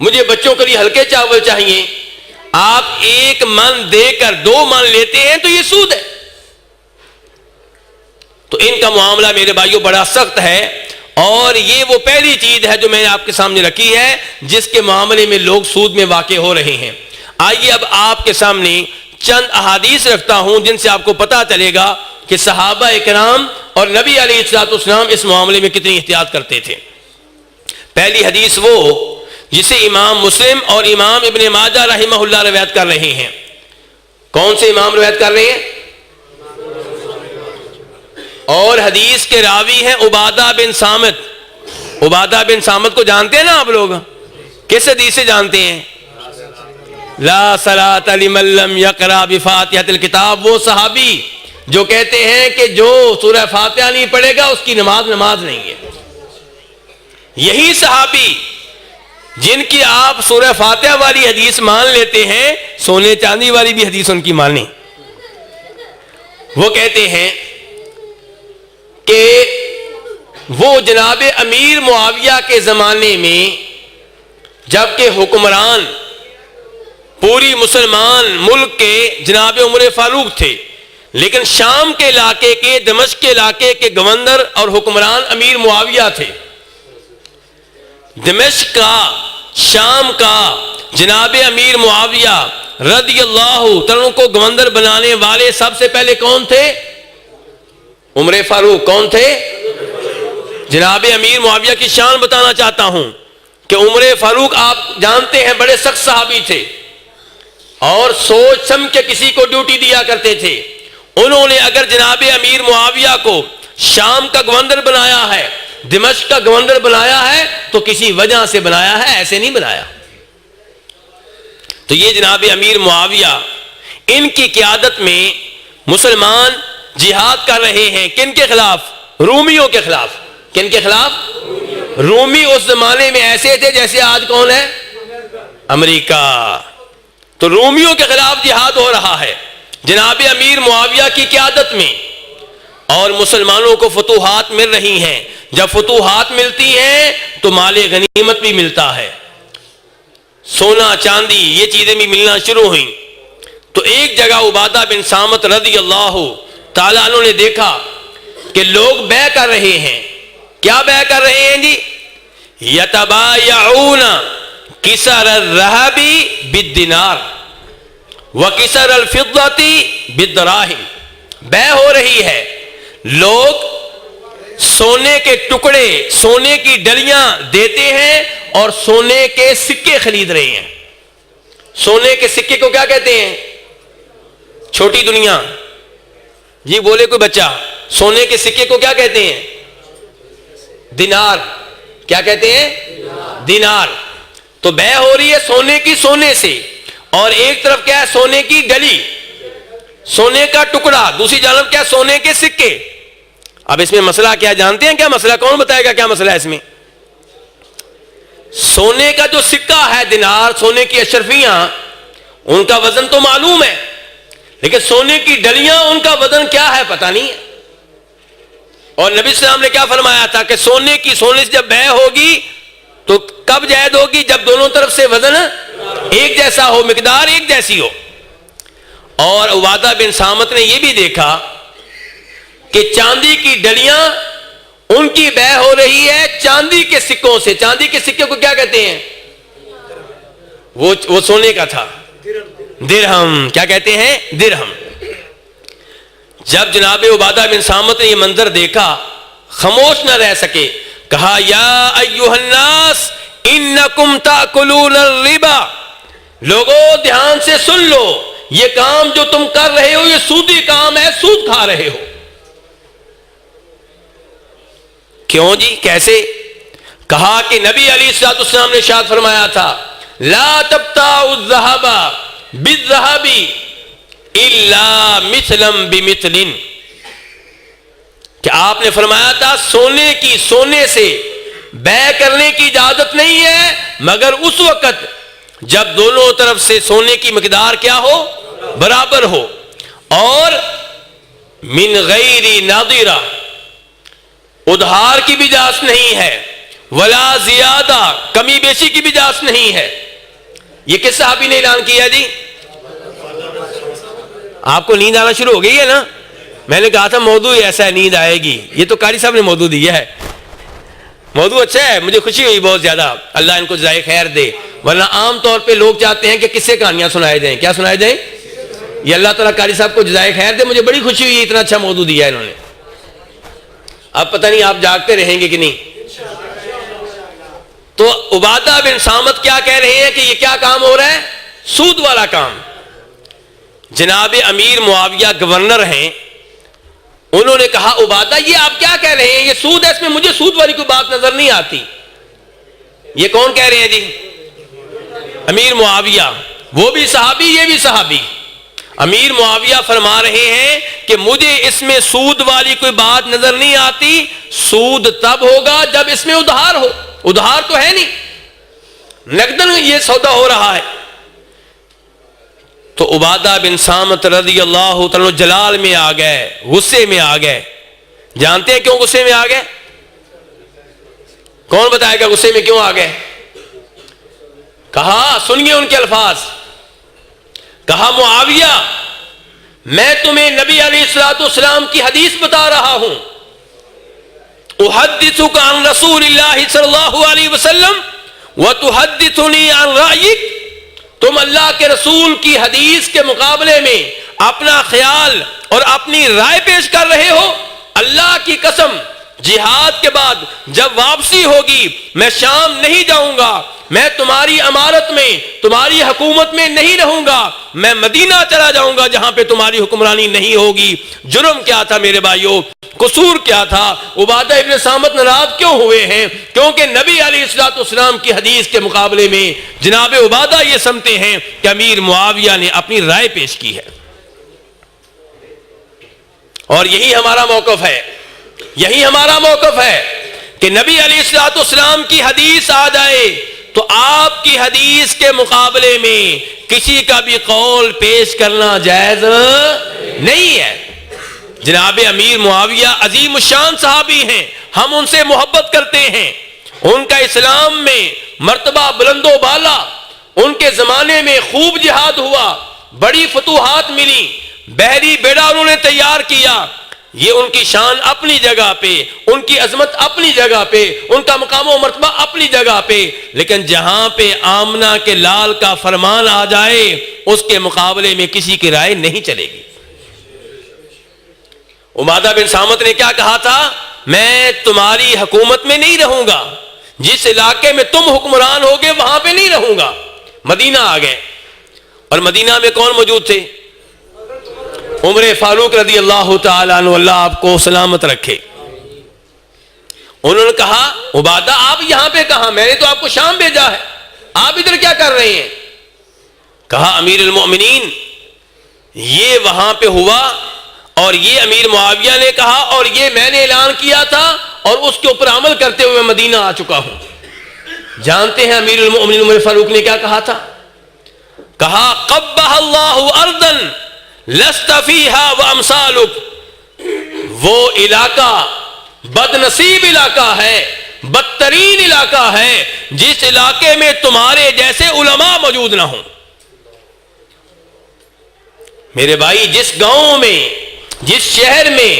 مجھے بچوں کے لیے ہلکے چاول چاہیے، آپ 1 من دے کر 2 من لیتے ہیں تو یہ سود ہے۔ تو ان کا معاملہ میرے بھائیوں بڑا سخت ہے، اور یہ وہ پہلی چیز ہے جو میں نے آپ کے سامنے رکھی ہے جس کے معاملے میں لوگ سود میں واقع ہو رہے ہیں۔ آئیے اب آپ کے سامنے چند احادیث رکھتا ہوں جن سے آپ کو پتہ چلے گا کہ صحابہ اکرام اور نبی علیہ الصلوۃ والسلام اس معاملے میں کتنی احتیاط کرتے تھے۔ پہلی حدیث وہ جسے امام مسلم اور امام ابن ماجہ رحمہ اللہ روایت کر رہے ہیں۔ کون سے امام روایت کر رہے ہیں؟ اور حدیث کے راوی ہیں عبادہ بن صامت۔ عبادہ بن صامت کو جانتے ہیں نا آپ لوگ؟ کس حدیث سے جانتے ہیں؟ لا صلاۃ لمن لم یقرأ بفاتحۃ الکتاب، وہ صحابی جو کہتے ہیں کہ جو سورہ فاتحہ نہیں پڑھے گا اس کی نماز نہیں ہے۔ یہی صحابی جن کی آپ سورہ فاتحہ والی حدیث مان لیتے ہیں، سونے چاندی والی بھی حدیث ان کی مانیں۔ وہ کہتے ہیں کہ وہ جناب امیر معاویہ کے زمانے میں جبکہ حکمران پوری مسلمان ملک کے جناب عمر فاروق تھے، لیکن شام کے علاقے کے، دمشق کے علاقے کے گورنر اور حکمران امیر معاویہ تھے۔ دمشق کا، شام کا جناب امیر معاویہ رضی اللہ تعالیٰ کو گورنر بنانے والے سب سے پہلے کون تھے؟ عمر فاروق۔ کون تھے؟ جناب امیر معاویہ کی شان بتانا چاہتا ہوں کہ عمر فاروق آپ جانتے ہیں بڑے سخت صحابی تھے اور سوچ سمجھ کے کسی کو ڈیوٹی دیا کرتے تھے۔ انہوں نے اگر جناب امیر معاویہ کو شام کا گورنر بنایا ہے، دمشق کا گورنر بنایا ہے تو کسی وجہ سے بنایا ہے، ایسے نہیں بنایا۔ تو یہ جناب امیر معاویہ، ان کی قیادت میں مسلمان جہاد کر رہے ہیں۔ کن کے خلاف؟ رومیوں کے خلاف۔ کن کے خلاف؟ رومی اس زمانے میں ایسے تھے جیسے آج کون ہے؟ امریکہ۔ تو رومیوں کے خلاف جہاد ہو رہا ہے جناب امیر معاویہ کی قیادت میں، اور مسلمانوں کو فتوحات مل رہی ہیں۔ جب فتوحات ملتی ہیں تو مال غنیمت بھی ملتا ہے، سونا چاندی یہ چیزیں بھی ملنا شروع ہوئیں۔ تو ایک جگہ عبادہ بن صامت رضی اللہ تعالیٰ عنہ نے دیکھا کہ لوگ بیع کر رہے ہیں۔ کیا بیع کر رہے ہیں جی؟ یتبایعون کسر الذهب بالدینار وکسر الفضة بالدراہم۔ بیع ہو رہی ہے، لوگ سونے کے ٹکڑے، سونے کی ڈلیاں دیتے ہیں اور سونے کے سکے خرید رہے ہیں۔ سونے کے سکے کو کیا کہتے ہیں؟ چھوٹی دنیا جی بولے کوئی بچہ، سونے کے سکے کو کیا کہتے ہیں؟ دینار۔ کیا کہتے ہیں؟ دینار۔ تو بیع ہو رہی ہے سونے کی سونے سے، اور ایک طرف کیا ہے؟ سونے کی ڈلی، سونے کا ٹکڑا، دوسری جانب کیا؟ سونے کے سکے۔ اب اس میں مسئلہ کیا جانتے ہیں؟ کیا مسئلہ؟ کون بتائے گا کیا مسئلہ ہے اس میں؟ سونے کا جو سکہ ہے دینار، سونے کی اشرفیاں، ان کا وزن تو معلوم ہے، لیکن سونے کی ڈلیاں ان کا وزن کیا ہے پتہ نہیں ہے۔ اور نبی صلی اللہ علیہ وسلم نے کیا فرمایا تھا کہ سونے سے جب بیع ہوگی تو کب جائز ہوگی؟ جب دونوں طرف سے وزن ایک جیسا ہو، مقدار ایک جیسی ہو۔ اور عبادہ بن صامت نے یہ بھی دیکھا کہ چاندی کی ڈلیاں ان کی بیع ہو رہی ہے چاندی کے سکوں سے۔ چاندی کے سکے کو کیا کہتے ہیں؟ وہ سونے کا تھا، درہم۔ کیا کہتے ہیں؟ درہم۔ جب جناب عبادہ بن صامت نے یہ منظر دیکھا خاموش نہ رہ سکے، کہا یا ایھا الناس انکم تاکلون الربا، لوگوں دھیان سے سن لو، یہ کام جو تم کر رہے ہو یہ سودی کام ہے، سود کھا رہے ہو۔ کیوں جی؟ کیسے؟ کہا کہ نبی علیہ الصلوۃ والسلام نے ارشاد فرمایا تھا لا تبتاؤ الذهب بالذهب الا مثلا بمثل، کہ آپ نے فرمایا تھا سونے کی سونے سے بیع کرنے کی اجازت نہیں ہے مگر اس وقت جب دونوں طرف سے سونے کی مقدار کیا ہو؟ برابر ہو. اور من غیر نادرہ، ادھار کی بھی اجازت نہیں ہے، ولا زیادہ، کمی بیشی کی بھی اجازت نہیں ہے. یہ کس صحابی نے اعلان کیا جی؟ آپ کو نیند آنا شروع ہو گئی ہے نا؟ میں نے کہا تھا موضوع ایسا ہے نیند آئے گی. یہ تو قاری صاحب نے موضوع دیا ہے. موضوع اچھا ہے، مجھے خوشی ہوئی بہت زیادہ. اللہ ان کو جزائے خیر دے. ورنہ عام طور پہ لوگ چاہتے ہیں کہ قصے کہانیاں سنائے جائیں. کیا سنائے جائیں؟ یہ اللہ تعالیٰ قاری صاحب کو جزائے خیر دے. مجھے بڑی خوشی ہوئی، اتنا اچھا موضوع دیا ہے انہوں نے. اب پتہ نہیں آپ جاگتے رہیں گے کہ نہیں. تو عبادہ بن صامت کیا کہہ رہے ہیں کہ یہ کیا کام ہو رہا ہے؟ سود والا کام. جناب امیر معاویہ گورنر ہیں، انہوں نے کہا عبادہ یہ آپ کیا کہہ رہے ہیں؟ یہ سود ہے، اس میں مجھے سود والی کوئی بات نظر نہیں آتی. یہ کون کہہ رہے ہیں جی؟ امیر معاویہ. وہ بھی صحابی، یہ بھی صحابی. امیر معاویہ فرما رہے ہیں کہ مجھے اس میں سود والی کوئی بات نظر نہیں آتی. سود تب ہوگا جب اس میں ادھار ہو. ادھار تو ہے نہیں، نقدن یہ سودا ہو رہا ہے. تو عبادہ بن صامت رضی اللہ تعالیٰ جلال میں آ گئے، غصے میں آ گئے. جانتے ہیں کیوں غصے میں آ گئے؟ کون بتائے گا غصے میں کیوں آ گئے؟ کہا، سنیے ان کے الفاظ. کہا معاویہ، میں تمہیں نبی علیہ الصلوۃ والسلام کی حدیث بتا رہا ہوں. احدثک عن رسول اللہ صلی اللہ علیہ وسلم وتحدثنی عن رأیک. تم اللہ کے رسول کی حدیث کے مقابلے میں اپنا خیال اور اپنی رائے پیش کر رہے ہو. اللہ کی قسم، جہاد کے بعد جب واپسی ہوگی میں شام نہیں جاؤں گا، میں تمہاری امارت میں، تمہاری حکومت میں نہیں رہوں گا، میں مدینہ چلا جاؤں گا جہاں پہ تمہاری حکمرانی نہیں ہوگی. جرم کیا تھا میرے بھائیوں؟ قصور کیا تھا؟ عبادہ ابن صامت ناراض کیوں ہوئے ہیں؟ کیونکہ نبی علیہ الصلوۃ والسلام کی حدیث کے مقابلے میں جناب عبادہ یہ سمجھتے ہیں کہ امیر معاویہ نے اپنی رائے پیش کی ہے. اور یہی ہمارا موقف ہے، یہی ہمارا موقف ہے کہ نبی علیہ الصلوۃ والسلام کی حدیث آ جائے تو آپ کی حدیث کے مقابلے میں کسی کا بھی قول پیش کرنا جائز نہیں ہے. جناب امیر معاویہ عظیم الشان صحابی ہیں، ہم ان سے محبت کرتے ہیں. ان کا اسلام میں مرتبہ بلند و بالا. ان کے زمانے میں خوب جہاد ہوا، بڑی فتوحات ملی، بحری بیڑا انہوں نے تیار کیا. یہ ان کی شان اپنی جگہ پہ، ان کی عظمت اپنی جگہ پہ، ان کا مقام و مرتبہ اپنی جگہ پہ. لیکن جہاں پہ آمنہ کے لال کا فرمان آ جائے اس کے مقابلے میں کسی کی رائے نہیں چلے گی. عبادہ بن صامت نے کیا کہا تھا؟ میں تمہاری حکومت میں نہیں رہوں گا، جس علاقے میں تم حکمران ہوگے وہاں پہ نہیں رہوں گا. مدینہ آ گئے، اور مدینہ میں کون موجود تھے؟ عمر فاروق رضی اللہ تعالیٰ عنہ، اللہ آپ کو سلامت رکھے. انہوں نے کہا عبادہ آپ یہاں پہ کہاں؟ میں نے تو آپ کو شام بھیجا ہے، آپ ادھر کیا کر رہے ہیں؟ کہا امیر المؤمنین یہ وہاں پہ ہوا اور یہ امیر معاویہ نے کہا اور یہ میں نے اعلان کیا تھا اور اس کے اوپر عمل کرتے ہوئے مدینہ آ چکا ہوں. جانتے ہیں امیر المؤمنین عمر فاروق نے کیا کہا تھا؟ کہا قبح اللہ ارضا لست فیہا وامثالک. وہ علاقہ بد نصیب علاقہ ہے، بدترین علاقہ ہے جس علاقے میں تمہارے جیسے علماء موجود نہ ہوں. میرے بھائی، جس گاؤں میں، جس شہر میں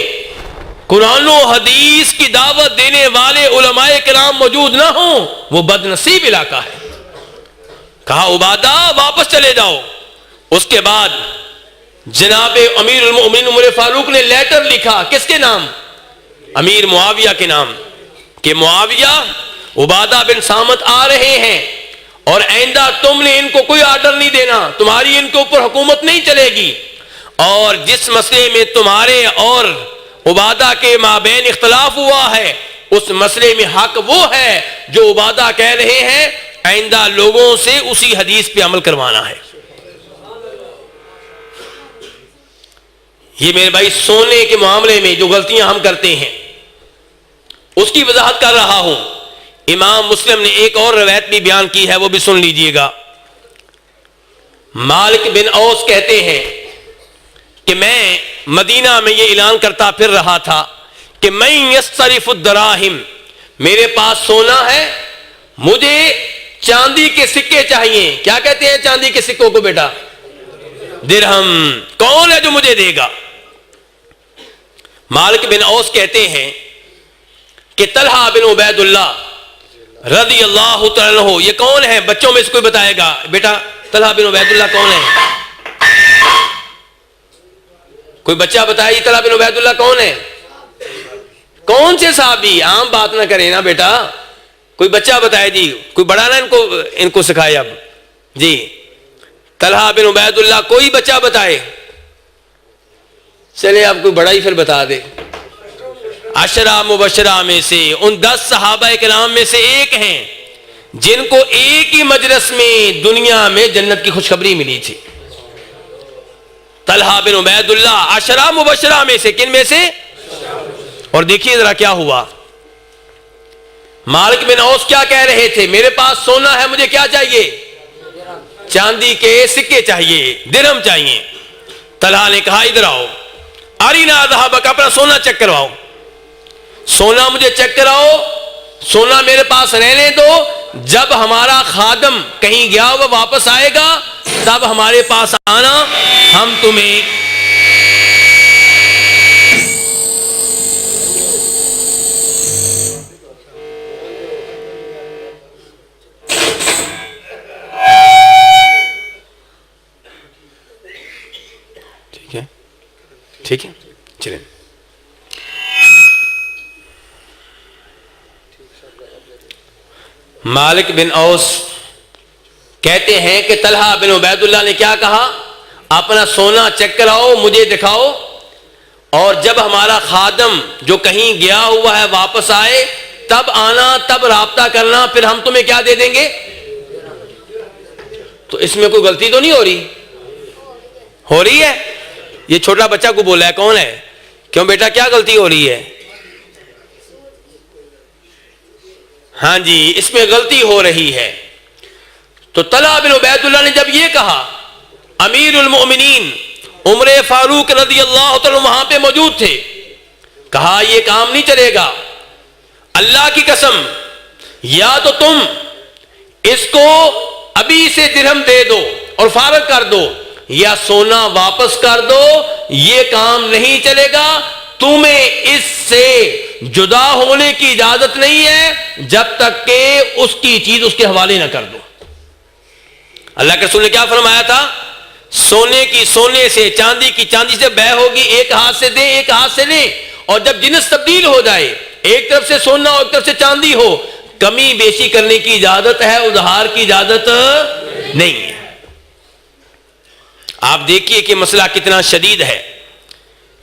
قرآن و حدیث کی دعوت دینے والے علماء کرام موجود نہ ہوں وہ بد نصیب علاقہ ہے. کہا عبادہ واپس چلے جاؤ. اس کے بعد جناب امیر المؤمنین عمر فاروق نے لیٹر لکھا، کس کے نام؟ امیر معاویہ کے نام، کہ معاویہ عبادہ بن صامت آ رہے ہیں اور آئندہ تم نے ان کو کوئی آرڈر نہیں دینا، تمہاری ان کے اوپر حکومت نہیں چلے گی، اور جس مسئلے میں تمہارے اور عبادہ کے مابین اختلاف ہوا ہے اس مسئلے میں حق وہ ہے جو عبادہ کہہ رہے ہیں، آئندہ لوگوں سے اسی حدیث پہ عمل کروانا ہے. یہ میرے بھائی سونے کے معاملے میں جو غلطیاں ہم کرتے ہیں اس کی وضاحت کر رہا ہوں. امام مسلم نے ایک اور روایت بھی بیان کی ہے، وہ بھی سن لیجئے گا۔ مالک بن اوس کہتے ہیں کہ میں مدینہ میں یہ اعلان کرتا پھر رہا تھا کہ میں یصرف الدراہم، میرے پاس سونا ہے، مجھے چاندی کے سکے چاہیے۔ کیا کہتے ہیں چاندی کے سکوں کو بیٹا؟ درہم۔ کون ہے جو مجھے دے گا؟ مالک بن اوس کہتے ہیں کہ طلحہ بن عبید اللہ رضی اللہ تعالیٰ عنہ، یہ کون ہے؟ بچوں میں سے کوئی بتائے گا بیٹا طلحہ بن عبید اللہ کون ہے؟ کوئی بچہ بتائے طلحہ بن عبید اللہ کون ہے؟ کون سے صحابی؟ عام بات نہ کریں نا بیٹا، کوئی بچہ بتائے جی، کوئی بڑا نا ان کو سکھائے اب جی۔ طلحہ بن عبید اللہ کوئی بچہ بتائے، چلے اب کوئی بڑا ہی پھر بتا دے۔ عشرہ مبشرہ میں سے ان 10 صحابہ کرام میں سے ایک ہیں جن کو ایک ہی مجلس میں دنیا میں جنت کی خوشخبری ملی تھی۔ طلحہ بن عبید اللہ عشرہ مبشرہ میں سے، کن میں سے؟ اور دیکھیے ذرا کیا ہوا۔ مالک بن اوس کیا کہہ رہے تھے؟ میرے پاس سونا ہے، مجھے کیا چاہیے؟ چاندی کے سکے چاہیے، درہم چاہیے۔ طلحہ نے کہا ادھر آؤ، ارینا ذہبک، اپنا سونا چیک کرواؤ، سونا مجھے چیک کراؤ، سونا میرے پاس رہنے دو، جب ہمارا خادم کہیں گیا وہ واپس آئے گا تب ہمارے پاس آنا، ہم تمہیں ٹھیک ہے چلیں۔ مالک بن اوس کہتے ہیں کہ طلحہ بن عبید اللہ نے کیا کہا؟ اپنا سونا چیک کراؤ، مجھے دکھاؤ، اور جب ہمارا خادم جو کہیں گیا ہوا ہے واپس آئے تب آنا، تب رابطہ کرنا، پھر ہم تمہیں کیا دے دیں گے؟ تو اس میں کوئی غلطی تو نہیں ہو رہی ہے؟ یہ چھوٹا بچہ کو بولا ہے، کون ہے؟ کیوں بیٹا کیا غلطی ہو رہی ہے؟ ہاں جی اس میں غلطی ہو رہی ہے۔ تو طلحہ بن عبید اللہ نے جب یہ کہا، امیر المؤمنین عمر فاروق رضی اللہ تعالیٰ وہاں پہ موجود تھے، کہا یہ کام نہیں چلے گا، اللہ کی قسم یا تو تم اس کو ابھی سے درہم دے دو اور فارغ کر دو، یا سونا واپس کر دو، یہ کام نہیں چلے گا، تمہیں اس سے جدا ہونے کی اجازت نہیں ہے جب تک کہ اس کی چیز اس کے حوالے نہ کر دو۔ اللہ کے رسول نے کیا فرمایا تھا؟ سونے کی سونے سے، چاندی کی چاندی سے بے ہوگی، ایک ہاتھ سے دیں ایک ہاتھ سے لیں، اور جب جنس تبدیل ہو جائے، ایک طرف سے سونا اور ایک طرف سے چاندی ہو، کمی بیشی کرنے کی اجازت ہے، اظہار کی اجازت نہیں ہے۔ آپ دیکھیے کہ مسئلہ کتنا شدید ہے،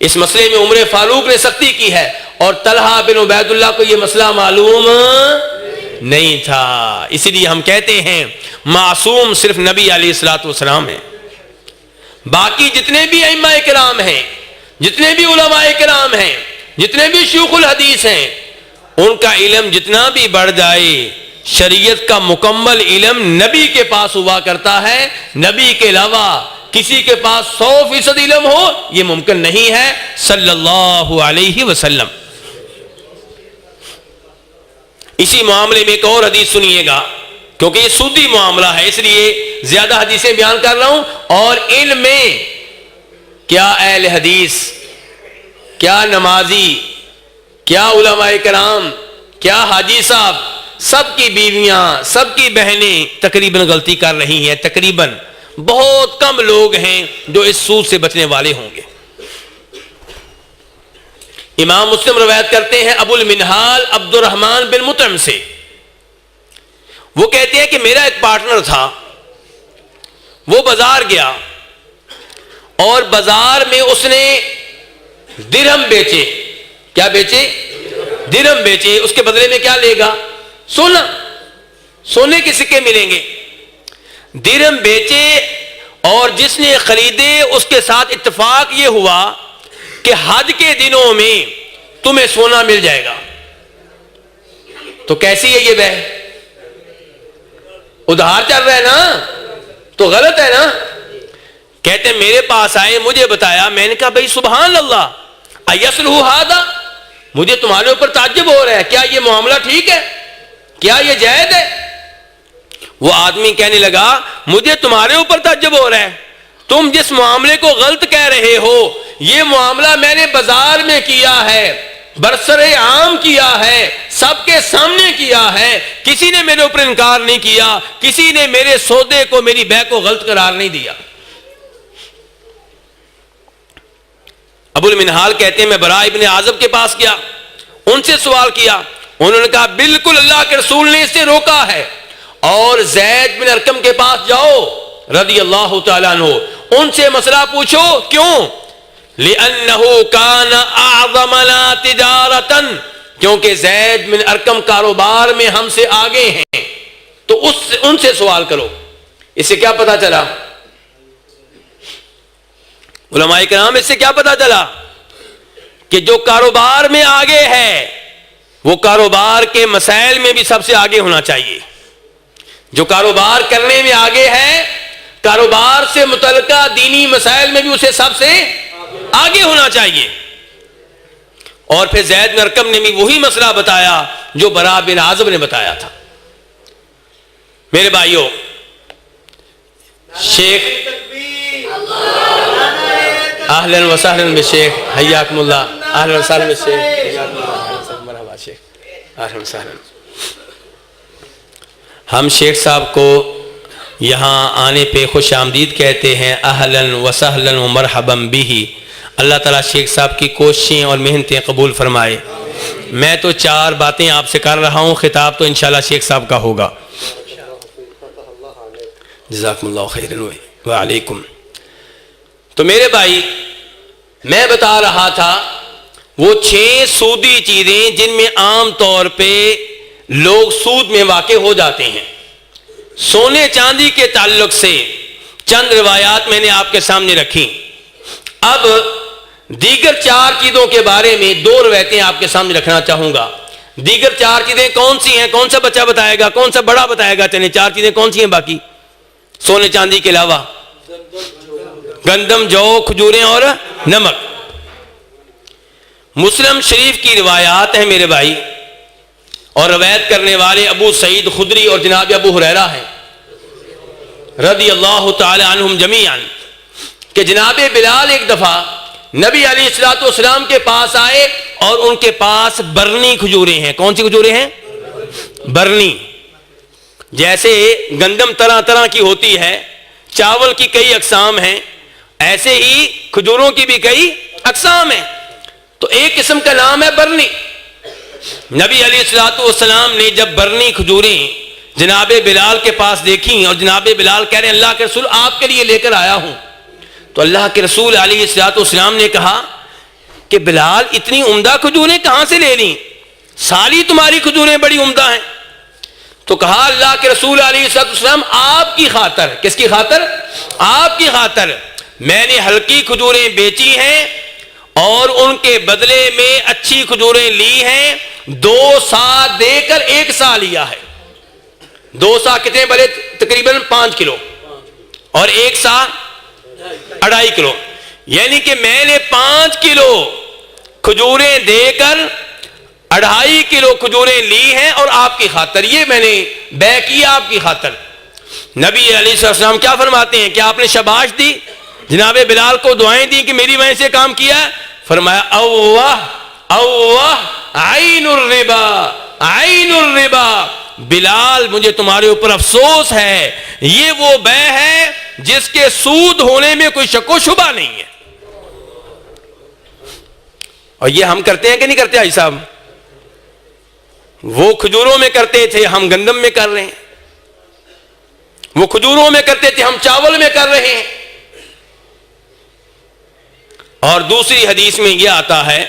اس مسئلے میں عمر فاروق نے سختی کی ہے، اور طلحہ بن عبید اللہ کو یہ مسئلہ معلوم نہیں تھا۔ اسی لیے ہم کہتے ہیں معصوم صرف نبی علیہ الصلوۃ والسلام ہے، باقی جتنے بھی ائمہ کرام ہیں، جتنے بھی علماء کرام ہیں، جتنے بھی شیوخ الحدیث ہیں، ان کا علم جتنا بھی بڑھ جائے، شریعت کا مکمل علم نبی کے پاس ہوا کرتا ہے، نبی کے علاوہ کسی کے پاس 100% علم ہو یہ ممکن نہیں ہے صلی اللہ علیہ وسلم۔ اسی معاملے میں ایک اور حدیث سنیے گا، کیونکہ یہ سودی معاملہ ہے اس لیے زیادہ حدیثیں بیان کر رہا ہوں، اور ان میں کیا اہل حدیث، کیا نمازی، کیا علماء کرام، کیا حاجی صاحب، سب کی بیویاں، سب کی بہنیں تقریباً غلطی کر رہی ہیں، تقریباً بہت کم لوگ ہیں جو اس سود سے بچنے والے ہوں گے۔ امام مسلم روایت کرتے ہیں ابو المنہال عبد الرحمن بن مطعم سے، وہ کہتے ہیں کہ میرا ایک پارٹنر تھا، وہ بازار گیا اور بازار میں اس نے درہم بیچے۔ کیا بیچے؟ درہم بیچے۔ اس کے بدلے میں کیا لے گا؟ سونا، سونے کے سکے ملیں گے۔ درہم بیچے، اور جس نے خریدے اس کے ساتھ اتفاق یہ ہوا کہ حج کے دنوں میں تمہیں سونا مل جائے گا۔ تو کیسی ہے یہ بے؟ ادھار چل رہا ہے نا، تو غلط ہے نا. کہتے ہیں میرے پاس آئے، مجھے بتایا، میں نے کہا بھائی سبحان اللہ ایصلح ھذا، مجھے تمہارے اوپر تعجب ہو رہا ہے، کیا یہ معاملہ ٹھیک ہے؟ کیا یہ جائز ہے؟ وہ آدمی کہنے لگا مجھے تمہارے اوپر تعجب ہو رہا ہے، تم جس معاملے کو غلط کہہ رہے ہو یہ معاملہ میں نے بازار میں کیا ہے، برسر عام کیا ہے، سب کے سامنے کیا ہے، کسی نے میرے اوپر انکار نہیں کیا، کسی نے میرے سودے کو، میری بے کو غلط قرار نہیں دیا. ابو المنہال کہتے ہیں میں براء ابن عازب کے پاس گیا، ان سے سوال کیا، انہوں نے کہا بالکل اللہ کے رسول نے اس سے روکا ہے، اور زید بن ارقم کے پاس جاؤ رضی اللہ تعالیٰ عنہ، ان سے مسئلہ پوچھو. کیوں؟ لِأَنَّهُ كَانَ أَعْظَمَنَا تِجَارَةً، کیونکہ زید بن ارقم کاروبار میں ہم سے آگے ہیں، تو ان سے سوال کرو. اس سے کیا پتا چلا علماء کرام، اس سے کیا پتا چلا کہ جو کاروبار میں آگے ہے وہ کاروبار کے مسائل میں بھی سب سے آگے ہونا چاہیے. جو کاروبار کرنے میں آگے ہے، کاروبار سے متعلقہ دینی مسائل میں بھی اسے سب سے آگے ہونا چاہیے. اور پھر زید بن ارقم نے بھی وہی مسئلہ بتایا جو براء بن عازب نے بتایا تھا. میرے بھائیوں، شیخ اہلا وسہلا بالشیخ، حیاکم اللہ، اہلا وسہلا بالشیخ، مرحبا شیخ، اہلا وسہلا. ہم شیخ صاحب کو یہاں آنے پہ خوش آمدید کہتے ہیں، اہلا وسہلا ومرحبا بہ. اللہ تعالیٰ شیخ صاحب کی کوششیں اور محنتیں قبول فرمائے. میں تو 4 باتیں آپ سے کر رہا ہوں، خطاب تو انشاءاللہ شیخ صاحب کا ہوگا. جزاکم اللہ خیرا وعلیکم. تو میرے بھائی، میں بتا رہا تھا وہ 6 سودی چیزیں جن میں عام طور پہ لوگ سود میں واقع ہو جاتے ہیں. سونے چاندی کے تعلق سے چند روایات میں نے آپ کے سامنے رکھی. اب دیگر 4 چیزوں کے بارے میں 2 روایتیں آپ کے سامنے رکھنا چاہوں گا. دیگر 4 چیزیں کون سی ہیں؟ کون سا بچہ بتائے گا؟ کون سا بڑا بتائے گا؟ چلیں 4 چیزیں کون سی ہیں باقی سونے چاندی کے علاوہ؟ گندم، جو، کھجوریں اور نمک. مسلم شریف کی روایات ہیں میرے بھائی، اور روایت کرنے والے ابو سعید خدری اور جناب ابو ہریرہ ہیں رضی اللہ تعالی عنہم جمیعا، کہ جناب بلال ایک دفعہ نبی علیہ الصلوۃ والسلام کے پاس آئے اور ان کے پاس برنی کھجوریں ہیں. کون سی کھجوریں ہیں؟ برنی. جیسے گندم طرح طرح کی ہوتی ہے، چاول کی کئی اقسام ہیں، ایسے ہی کھجوروں کی بھی کئی اقسام ہیں. تو ایک قسم کا نام ہے برنی. نبی علیہ الصلوۃ والسلام نے جب برنی کھجوریں جناب بلال کے پاس دیکھیں، اور جناب بلال کہہ رہے ہیں اللہ کے رسول آپ کے لیے لے کر آیا ہوں، تو اللہ کے رسول علیہ الصلوۃ والسلام نے کہا کہ بلال اتنی عمدہ کھجوریں کہاں سے لے لیں؟ ساری تمہاری کھجوریں بڑی عمدہ ہیں. تو کہا اللہ کے رسول علیہ الصلوۃ والسلام آپ کی خاطر. کس کی خاطر؟ آپ کی خاطر میں نے ہلکی کھجوریں بیچی ہیں اور ان کے بدلے میں اچھی کھجوریں لی ہیں. 2 سا دے کر 1 سا لیا ہے. 2 سا کتنے بڑے؟ تقریباً 5 کلو، اور 1 سا 2.5 کلو. یعنی کہ میں نے 5 کلو کھجوریں دے کر 2.5 کلو کھجوریں لی ہیں، اور آپ کی خاطر یہ میں نے بے کیا، آپ کی خاطر. نبی علیہ السلام کیا فرماتے ہیں کہ آپ نے شاباش دی، جناب بلال کو دعائیں دی کہ میری وجہ سے کام کیا. فرمایا اوہ اوہ عین الربا عین الربا، بلال مجھے تمہارے اوپر افسوس ہے، یہ وہ بے ہے جس کے سود ہونے میں کوئی شک و شبہ نہیں ہے. اور یہ ہم کرتے ہیں کہ نہیں کرتے؟ آئی صاحب وہ کھجوروں میں کرتے تھے، ہم گندم میں کر رہے ہیں. وہ کھجوروں میں کرتے تھے، ہم چاول میں کر رہے ہیں. اور دوسری حدیث میں یہ آتا ہے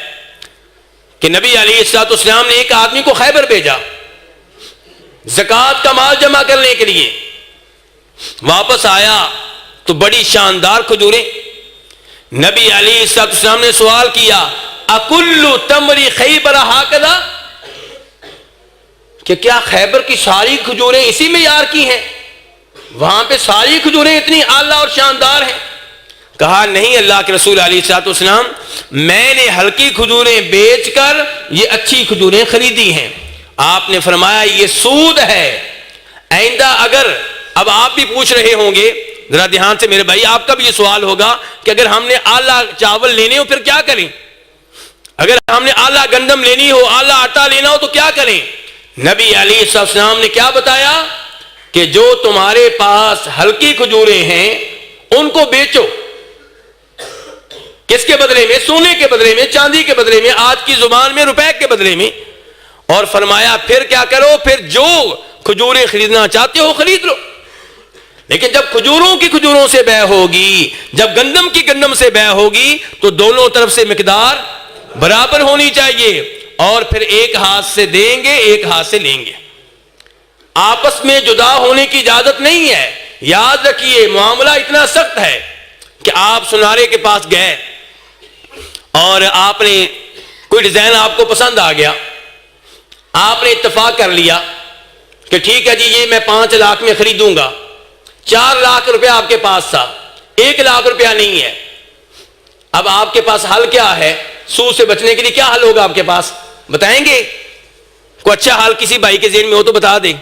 کہ نبی علیہ الصلوۃ والسلام نے ایک آدمی کو خیبر بھیجا زکوٰۃ کا مال جمع کرنے کے لیے. واپس آیا تو بڑی شاندار کھجوریں. نبی علیہ الصلوۃ والسلام نے سوال کیا اکل تمری خیبر ہاکذا، کہ کیا خیبر کی ساری کھجوریں اسی معیار کی ہیں؟ وہاں پہ ساری کھجوریں اتنی اعلیٰ اور شاندار ہیں؟ کہا نہیں اللہ کے رسول علیہ الصلوۃ والسلام، میں نے ہلکی کھجوریں بیچ کر یہ اچھی کھجوریں خریدی ہیں۔ آپ نے فرمایا یہ سود ہے، آئندہ اگر، اب آپ بھی پوچھ رہے ہوں گے، ذرا دھیان سے میرے بھائی، آپ کا بھی یہ سوال ہوگا کہ اگر ہم نے اعلیٰ چاول لینے ہو پھر کیا کریں؟ اگر ہم نے اعلیٰ گندم لینی ہو، اعلیٰ آٹا لینا ہو تو کیا کریں؟ نبی علیہ السلام نے کیا بتایا کہ جو تمہارے پاس ہلکی کھجوریں ہیں ان کو بیچو۔ کس کے بدلے میں؟ سونے کے بدلے میں، چاندی کے بدلے میں، آج کی زبان میں روپے کے بدلے میں۔ اور فرمایا پھر کیا کرو؟ پھر جو کھجوریں خریدنا چاہتے ہو خرید لو۔ لیکن جب کھجوروں کی کھجوروں سے بے ہوگی، جب گندم کی گندم سے بے ہوگی، تو دونوں طرف سے مقدار برابر ہونی چاہیے، اور پھر ایک ہاتھ سے دیں گے ایک ہاتھ سے لیں گے۔ آپس میں جدا ہونے کی اجازت نہیں ہے۔ یاد رکھیے معاملہ اتنا سخت ہے کہ آپ سنارے کے پاس گئے اور آپ نے کوئی ڈیزائن آپ کو پسند آ گیا، آپ نے اتفاق کر لیا کہ ٹھیک ہے جی یہ میں 5 لاکھ میں خریدوں گا۔ 4 لاکھ روپیہ آپ کے پاس تھا، 1 لاکھ روپیہ نہیں ہے۔ اب آپ کے پاس حل کیا ہے؟ سود سے بچنے کے لیے کیا حل ہوگا آپ کے پاس؟ بتائیں گے؟ کوئی اچھا حال کسی بھائی کے ذہن میں ہو تو بتا دیں۔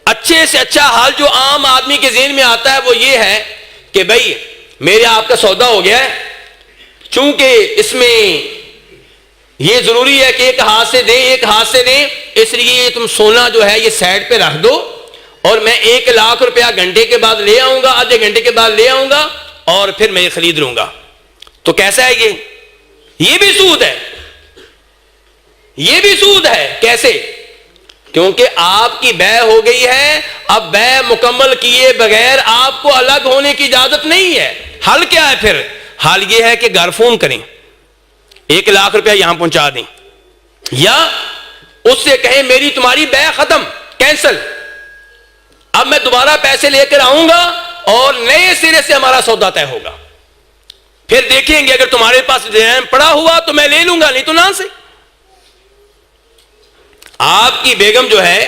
اچھے سے اچھا حال جو عام آدمی کے ذہن میں آتا ہے وہ یہ ہے کہ بھائی میرے آپ کا سودا ہو گیا ہے، چونکہ اس میں یہ ضروری ہے کہ ایک ہاتھ سے دیں ایک ہاتھ سے دیں، اس لیے تم سونا جو ہے یہ سائڈ پہ رکھ دو، اور میں 1 لاکھ روپیہ گھنٹے کے بعد لے آؤں گا، آدھے گھنٹے کے بعد لے آؤں گا، اور پھر میں یہ خرید لوں گا۔ تو کیسا ہے یہ بھی سود ہے، یہ بھی سود ہے۔ کیسے؟ کیونکہ آپ کی بے ہو گئی ہے، اب بے مکمل کیے بغیر آپ کو الگ ہونے کی اجازت نہیں ہے۔ حل کیا ہے پھر؟ حل یہ ہے کہ گھر فون کریں، 1 لاکھ روپیہ یہاں پہنچا دیں، یا اس سے کہیں میری تمہاری بے ختم، کینسل، اب میں دوبارہ پیسے لے کر آؤں گا اور نئے سرے سے ہمارا سودا طے ہوگا۔ پھر دیکھیں گے اگر تمہارے پاس ڈیزائن پڑا ہوا تو میں لے لوں گا، نہیں تو نہ سے۔ آپ کی بیگم جو ہے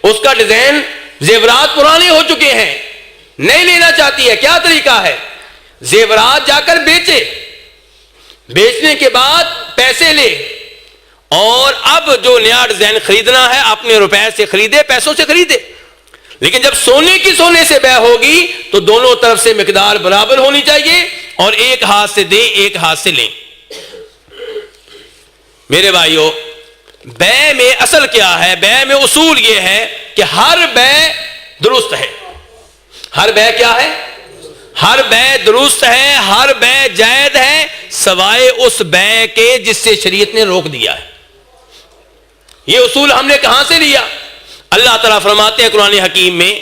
اس کا ڈیزائن زیورات پرانے ہو چکے ہیں، نہیں لینا چاہتی ہے، کیا طریقہ ہے؟ زیورات جا کر بیچے، بیچنے کے بعد پیسے لے، اور اب جو نیا ڈیزائن خریدنا ہے اپنے روپے سے خریدے، پیسوں سے خریدے۔ لیکن جب سونے کی سونے سے بے ہوگی تو دونوں طرف سے مقدار برابر ہونی چاہیے، اور ایک ہاتھ سے دیں ایک ہاتھ سے لیں۔ میرے بھائیو، بے میں اصل کیا ہے؟ بے میں اصول یہ ہے کہ ہر بے درست ہے۔ ہر بے کیا ہے؟ ہر بے درست ہے، ہر بے جائز ہے، سوائے اس بے کے جس سے شریعت نے روک دیا ہے۔ یہ اصول ہم نے کہاں سے لیا؟ اللہ تعالیٰ فرماتے ہیں قرآن حکیم میں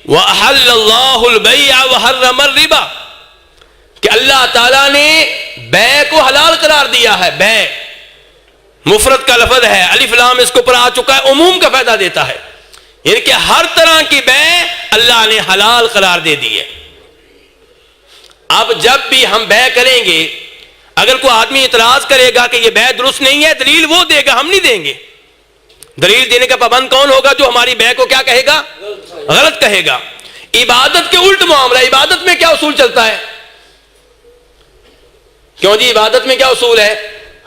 وَأَحَلَّ اللَّهُ الْبَيْعَ وَحَرَّمَ الرِّبَا، کہ اللہ تعالیٰ نے بے کو حلال قرار دیا ہے۔ بے مفرد کا لفظ ہے، الف لام اس کو پر آ چکا ہے، عموم کا فائدہ دیتا ہے، یعنی کہ ہر طرح کی بے اللہ نے حلال قرار دے دی ہے۔ اب جب بھی ہم بے کریں گے، اگر کوئی آدمی اعتراض کرے گا کہ یہ بے درست نہیں ہے، دلیل وہ دے گا، ہم نہیں دیں گے۔ دلیل دینے کا پابند کون ہوگا؟ جو ہماری بے کو کیا کہے گا؟ غلط کہے گا۔ عبادت کے الٹ معاملہ، عبادت میں کیا اصول چلتا ہے؟ کیوں جی عبادت میں کیا اصول ہے؟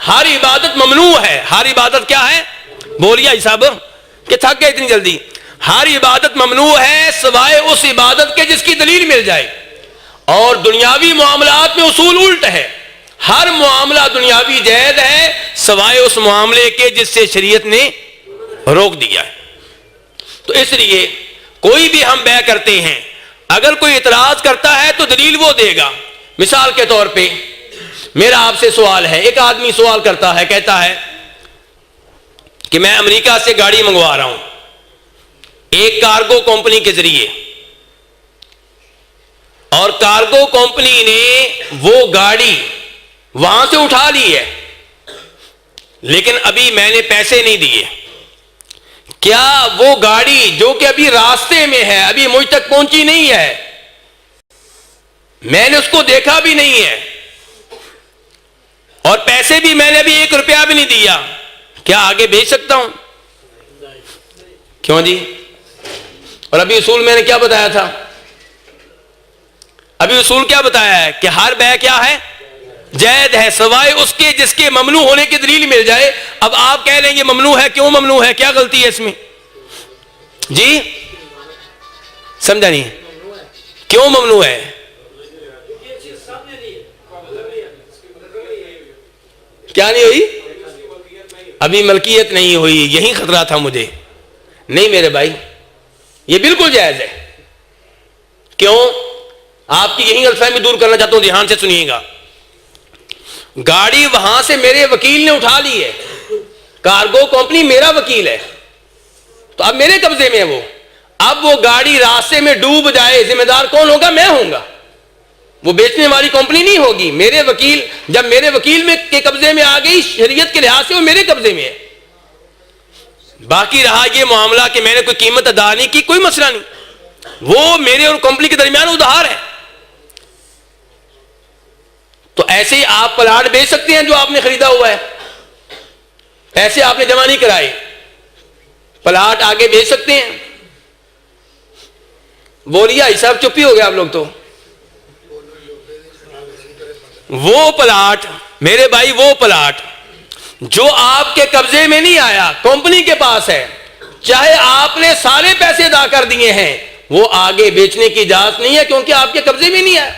ہر عبادت ممنوع ہے۔ ہر عبادت کیا ہے؟ بولیا صاحب کہ تھک گئے اتنی جلدی۔ ہر عبادت ممنوع ہے سوائے اس عبادت کے جس کی دلیل مل جائے، اور دنیاوی معاملات میں اصول الٹ ہے۔ ہر معاملہ دنیاوی جائز ہے سوائے اس معاملے کے جس سے شریعت نے روک دیا ہے۔ تو اس لیے کوئی بھی ہم بے کرتے ہیں، اگر کوئی اعتراض کرتا ہے تو دلیل وہ دے گا۔ مثال کے طور پہ میرا آپ سے سوال ہے، ایک آدمی سوال کرتا ہے، کہتا ہے کہ میں امریکہ سے گاڑی منگوا رہا ہوں ایک کارگو کمپنی کے ذریعے، اور کارگو کمپنی نے وہ گاڑی وہاں سے اٹھا لی ہے، لیکن ابھی میں نے پیسے نہیں دیے۔ کیا وہ گاڑی جو کہ ابھی راستے میں ہے، ابھی مجھ تک پہنچی نہیں ہے، میں نے اس کو دیکھا بھی نہیں ہے، اور پیسے بھی میں نے ابھی 1 روپیہ بھی نہیں دیا، کیا آگے بیچ سکتا ہوں؟ کیوں جی؟ اور ابھی اصول میں نے کیا بتایا تھا؟ ابھی اصول کیا بتایا ہے کہ ہر بے کیا ہے؟ جائز ہے، سوائے اس کے جس کے ممنوع ہونے کی دلیل مل جائے. اب آپ کہہ لیں یہ ممنوع ہے، کیوں ممنوع ہے؟ کیا غلطی ہے اس میں؟ جی سمجھا نہیں؟ کیوں ممنوع ہے؟ کیا نہیں ہوئی؟ ابھی ملکیت نہیں ہوئی، یہی خطرہ تھا مجھے. نہیں میرے بھائی، یہ بالکل جائز ہے. کیوں؟ آپ کی یہی غلط فہمی دور کرنا چاہتا ہوں، دھیان سے سنیے گا. گاڑی وہاں سے میرے وکیل نے اٹھا لی ہے، کارگو کمپنی میرا وکیل ہے، تو اب میرے قبضے میں ہے وہ. اب وہ گاڑی راستے میں ڈوب جائے، ذمہ دار کون ہوگا؟ میں ہوں گا. وہ بیچنے والی کمپنی نہیں ہوگی. میرے وکیل، جب میرے وکیل میں کے قبضے میں آ گئی، شریعت کے لحاظ سے وہ میرے قبضے میں ہے. باقی رہا یہ معاملہ کہ میں نے کوئی قیمت ادا نہیں کی، کوئی مسئلہ نہیں، وہ میرے اور کمپنی کے درمیان ادھار ہے. تو ایسے ہی آپ پلاٹ بیچ سکتے ہیں جو آپ نے خریدا ہوا ہے، پیسے آپ نے جمع نہیں کرائے، پلاٹ آگے بیچ سکتے ہیں. بولیے بھائی صاحب، چپ ہی ہو گئے آپ لوگ. تو وہ پلاٹ میرے بھائی، وہ پلاٹ جو آپ کے قبضے میں نہیں آیا، کمپنی کے پاس ہے، چاہے آپ نے سارے پیسے ادا کر دیے ہیں، وہ آگے بیچنے کی اجازت نہیں ہے کیونکہ آپ کے قبضے میں نہیں آیا.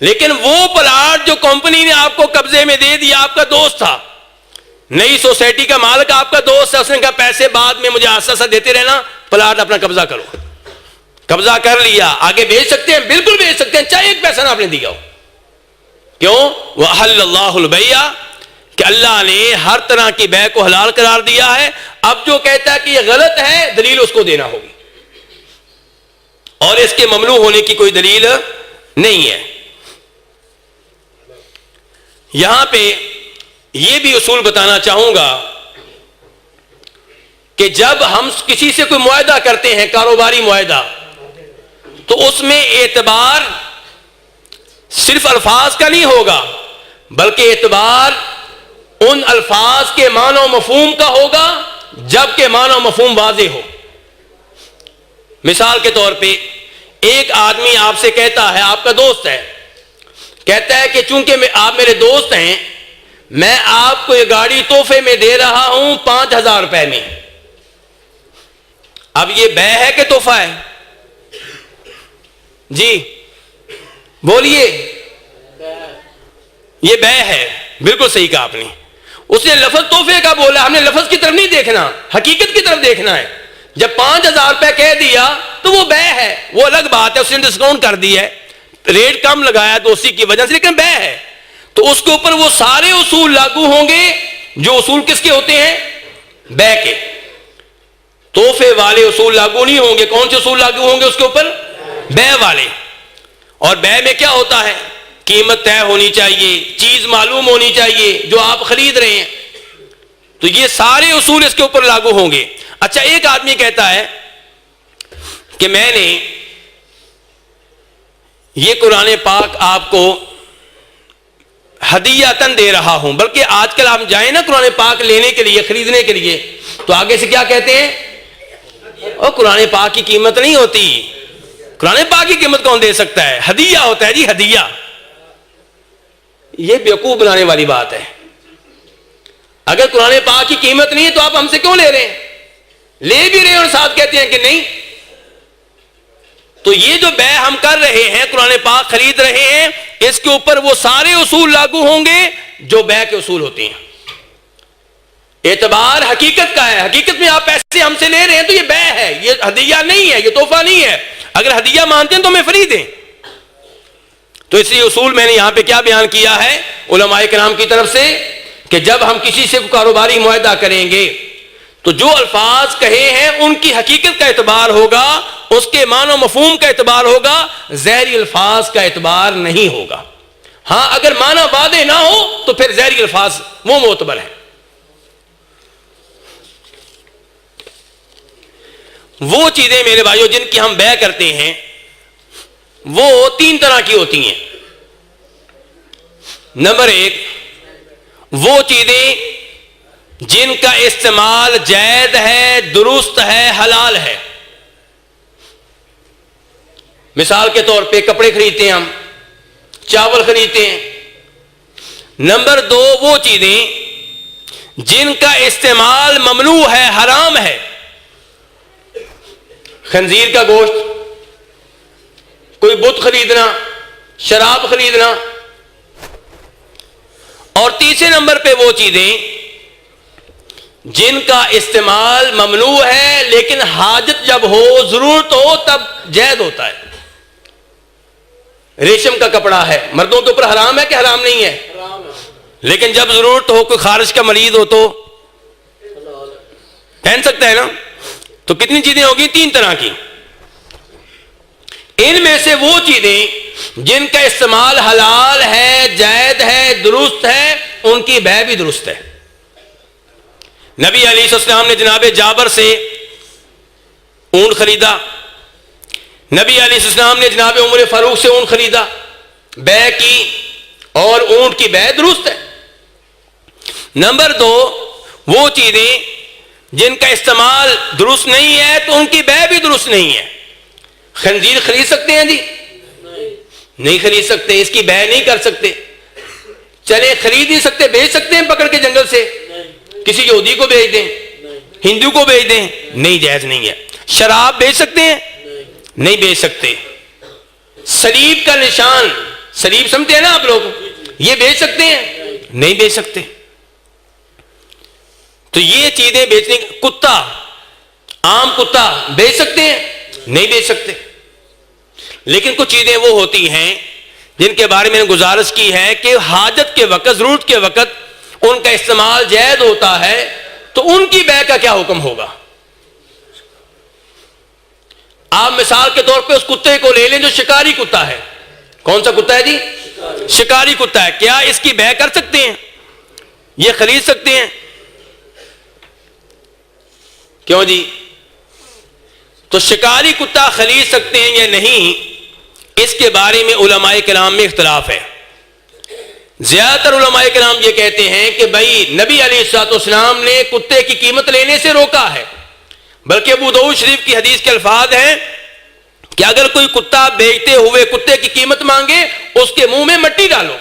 لیکن وہ پلاٹ جو کمپنی نے آپ کو قبضے میں دے دیا، آپ کا دوست تھا، نئی سوسائٹی کا مالک آپ کا دوست ہے، اس نے کہا پیسے بعد میں مجھے آسا سا دیتے رہنا، پلاٹ اپنا قبضہ کرو. قبضہ کر لیا، آگے بیچ سکتے ہیں، بالکل بیچ سکتے ہیں، چاہے ایک پیسہ نہ آپ نے دیا ہو. کیوں؟ وَأَحَلَّ اللَّهُ الْبَيْعَ، کہ اللہ نے ہر طرح کی بے کو حلال قرار دیا ہے. اب جو کہتا ہے کہ یہ غلط ہے، دلیل اس کو دینا ہوگی، اور اس کے ممنوع ہونے کی کوئی دلیل نہیں ہے. یہاں پہ یہ بھی اصول بتانا چاہوں گا کہ جب ہم کسی سے کوئی معاہدہ کرتے ہیں، کاروباری معاہدہ، تو اس میں اعتبار صرف الفاظ کا نہیں ہوگا، بلکہ اعتبار ان الفاظ کے معنی و مفہوم کا ہوگا جبکہ معنی و مفہوم واضح ہو. مثال کے طور پہ ایک آدمی آپ سے کہتا ہے، آپ کا دوست ہے، کہتا ہے کہ چونکہ آپ میرے دوست ہیں، میں آپ کو یہ گاڑی تحفے میں دے رہا ہوں 5,000 روپے میں. اب یہ بے ہے کہ تحفہ ہے؟ جی بولیے. یہ بے ہے، بالکل صحیح کہا آپ نے. اس نے لفظ تحفے کا بولا، ہم نے لفظ کی طرف نہیں دیکھنا، حقیقت کی طرف دیکھنا ہے. جب 5,000 روپے کہہ دیا تو وہ بے ہے، وہ الگ بات ہے، اس نے ڈسکاؤنٹ کر دی ہے، ریٹ کم لگایا دوستی کی وجہ سے، لیکن بے ہے. تو اس کے اوپر وہ سارے اصول لاگو ہوں گے جو اصول کس کے ہوتے ہیں؟ بے کے. تحفے والے اصول لاگو نہیں ہوں گے. کون سے اصول لاگو ہوں گے اس کے اوپر؟ بے والے. اور بے میں کیا ہوتا ہے؟ قیمت طے ہونی چاہیے، چیز معلوم ہونی چاہیے جو آپ خرید رہے ہیں. تو یہ سارے اصول اس کے اوپر لاگو ہوں گے. اچھا، ایک آدمی کہتا ہے کہ میں نے یہ قرآن پاک آپ کو ہدیۃً دے رہا ہوں. بلکہ آج کل آپ جائیں نا قرآن پاک لینے کے لیے، خریدنے کے لیے، تو آگے سے کیا کہتے ہیں؟ اور قرآن پاک کی قیمت نہیں ہوتی. قرآن پاک کی قیمت کون دے سکتا ہے؟ ہدیہ ہوتا ہے جی، ہدیہ. یہ بیوقوف بنانے والی بات ہے. اگر قرآن پاک کی قیمت نہیں ہے تو آپ ہم سے کیوں لے رہے ہیں؟ لے بھی رہے ہیں اور ساتھ کہتے ہیں کہ نہیں. تو یہ جو بے ہم کر رہے ہیں، قرآن پاک خرید رہے ہیں، اس کے اوپر وہ سارے اصول لاگو ہوں گے جو بے کے اصول ہوتے ہیں. اعتبار حقیقت کا ہے. حقیقت میں آپ پیسے ہم سے لے رہے ہیں تو یہ بے ہے، یہ ہدیہ نہیں ہے، یہ تحفہ نہیں ہے. اگر ہدیہ مانتے ہیں تو ہمیں فری دیں. تو اس لیے اصول میں نے یہاں پہ کیا بیان کیا ہے علماء کرام کی طرف سے کہ جب ہم کسی سے کاروباری معاہدہ کریں گے تو جو الفاظ کہے ہیں ان کی حقیقت کا اعتبار ہوگا، اس کے معنی و مفہوم کا اعتبار ہوگا، ظاہری الفاظ کا اعتبار نہیں ہوگا. ہاں اگر معنی واضح نہ ہو تو پھر ظاہری الفاظ وہ معتبر ہیں. وہ چیزیں میرے بھائیوں جن کی ہم بیع کرتے ہیں وہ 3 طرح کی ہوتی ہیں. نمبر 1، وہ چیزیں جن کا استعمال جائز ہے، درست ہے، حلال ہے. مثال کے طور پہ کپڑے خریدتے ہیں، ہم چاول خریدتے ہیں. نمبر 2 وہ چیزیں جن کا استعمال ممنوع ہے، حرام ہے. خنزیر کا گوشت، کوئی بت خریدنا، شراب خریدنا. اور تیسرے نمبر پہ وہ چیزیں جن کا استعمال ممنوع ہے لیکن حاجت جب ہو، ضرورت ہو، تب جائز ہوتا ہے. ریشم کا کپڑا ہے، مردوں کے اوپر حرام ہے کہ حرام نہیں ہے؟ لیکن جب ضرورت ہو، کوئی خارج کا مریض ہو تو پہن سکتا ہے نا. تو کتنی چیزیں ہوگی؟ 3 طرح کی. ان میں سے وہ چیزیں جن کا استعمال حلال ہے، جائز ہے، درست ہے، ان کی بیع بھی درست ہے. نبی علیہ السلام نے جناب جابر سے اونٹ خریدا. نبی علیہ السلام نے جناب عمر فاروق سے اونٹ خریدا، بیع کی، اور اونٹ کی بیع درست ہے. نمبر 2 وہ چیزیں جن کا استعمال درست نہیں ہے تو ان کی بیع بھی درست نہیں ہے. خنزیر خرید سکتے ہیں جی؟ نہیں خرید سکتے، اس کی بیع نہیں کر سکتے. چلے خرید نہیں سکتے، بیچ سکتے ہیں پکڑ کے جنگل سے؟ کسی یہودی کو بیچ دیں، ہندو کو بیچ دیں؟ نہیں، جائز نہیں ہے. شراب بیچ سکتے ہیں؟ نہیں بیچ سکتے. صلیب کا نشان، صلیب سمجھتے ہیں نا آپ لوگ، یہ بیچ سکتے ہیں؟ نہیں بیچ سکتے. تو یہ چیزیں بیچنے. کتا، عام کتا بیچ سکتے ہیں؟ نہیں بیچ سکتے. لیکن کچھ چیزیں وہ ہوتی ہیں جن کے بارے میں گزارش کی ہے کہ حاجت کے وقت، ضرورت کے وقت ان کا استعمال جائز ہوتا ہے، تو ان کی بیع کا کیا حکم ہوگا؟ آپ مثال کے طور پہ اس کتے کو لے لیں جو شکاری کتا ہے. کون سا کتا ہے جی؟ شکاری کتا ہے. کیا اس کی بیع کر سکتے ہیں؟ یہ خرید سکتے ہیں؟ کیوں جی؟ تو شکاری کتا خرید سکتے ہیں یا نہیں، اس کے بارے میں علماء کرام میں اختلاف ہے. زیادہ تر علماء کرام یہ کہتے ہیں کہ بھائی نبی علیہ الصلوۃ والسلام نے کتے کی قیمت لینے سے روکا ہے. بلکہ ابو داؤد شریف کی حدیث کے الفاظ ہیں کہ اگر کوئی کتا بیچتے ہوئے کتے کی قیمت مانگے، اس کے منہ میں مٹی ڈالو.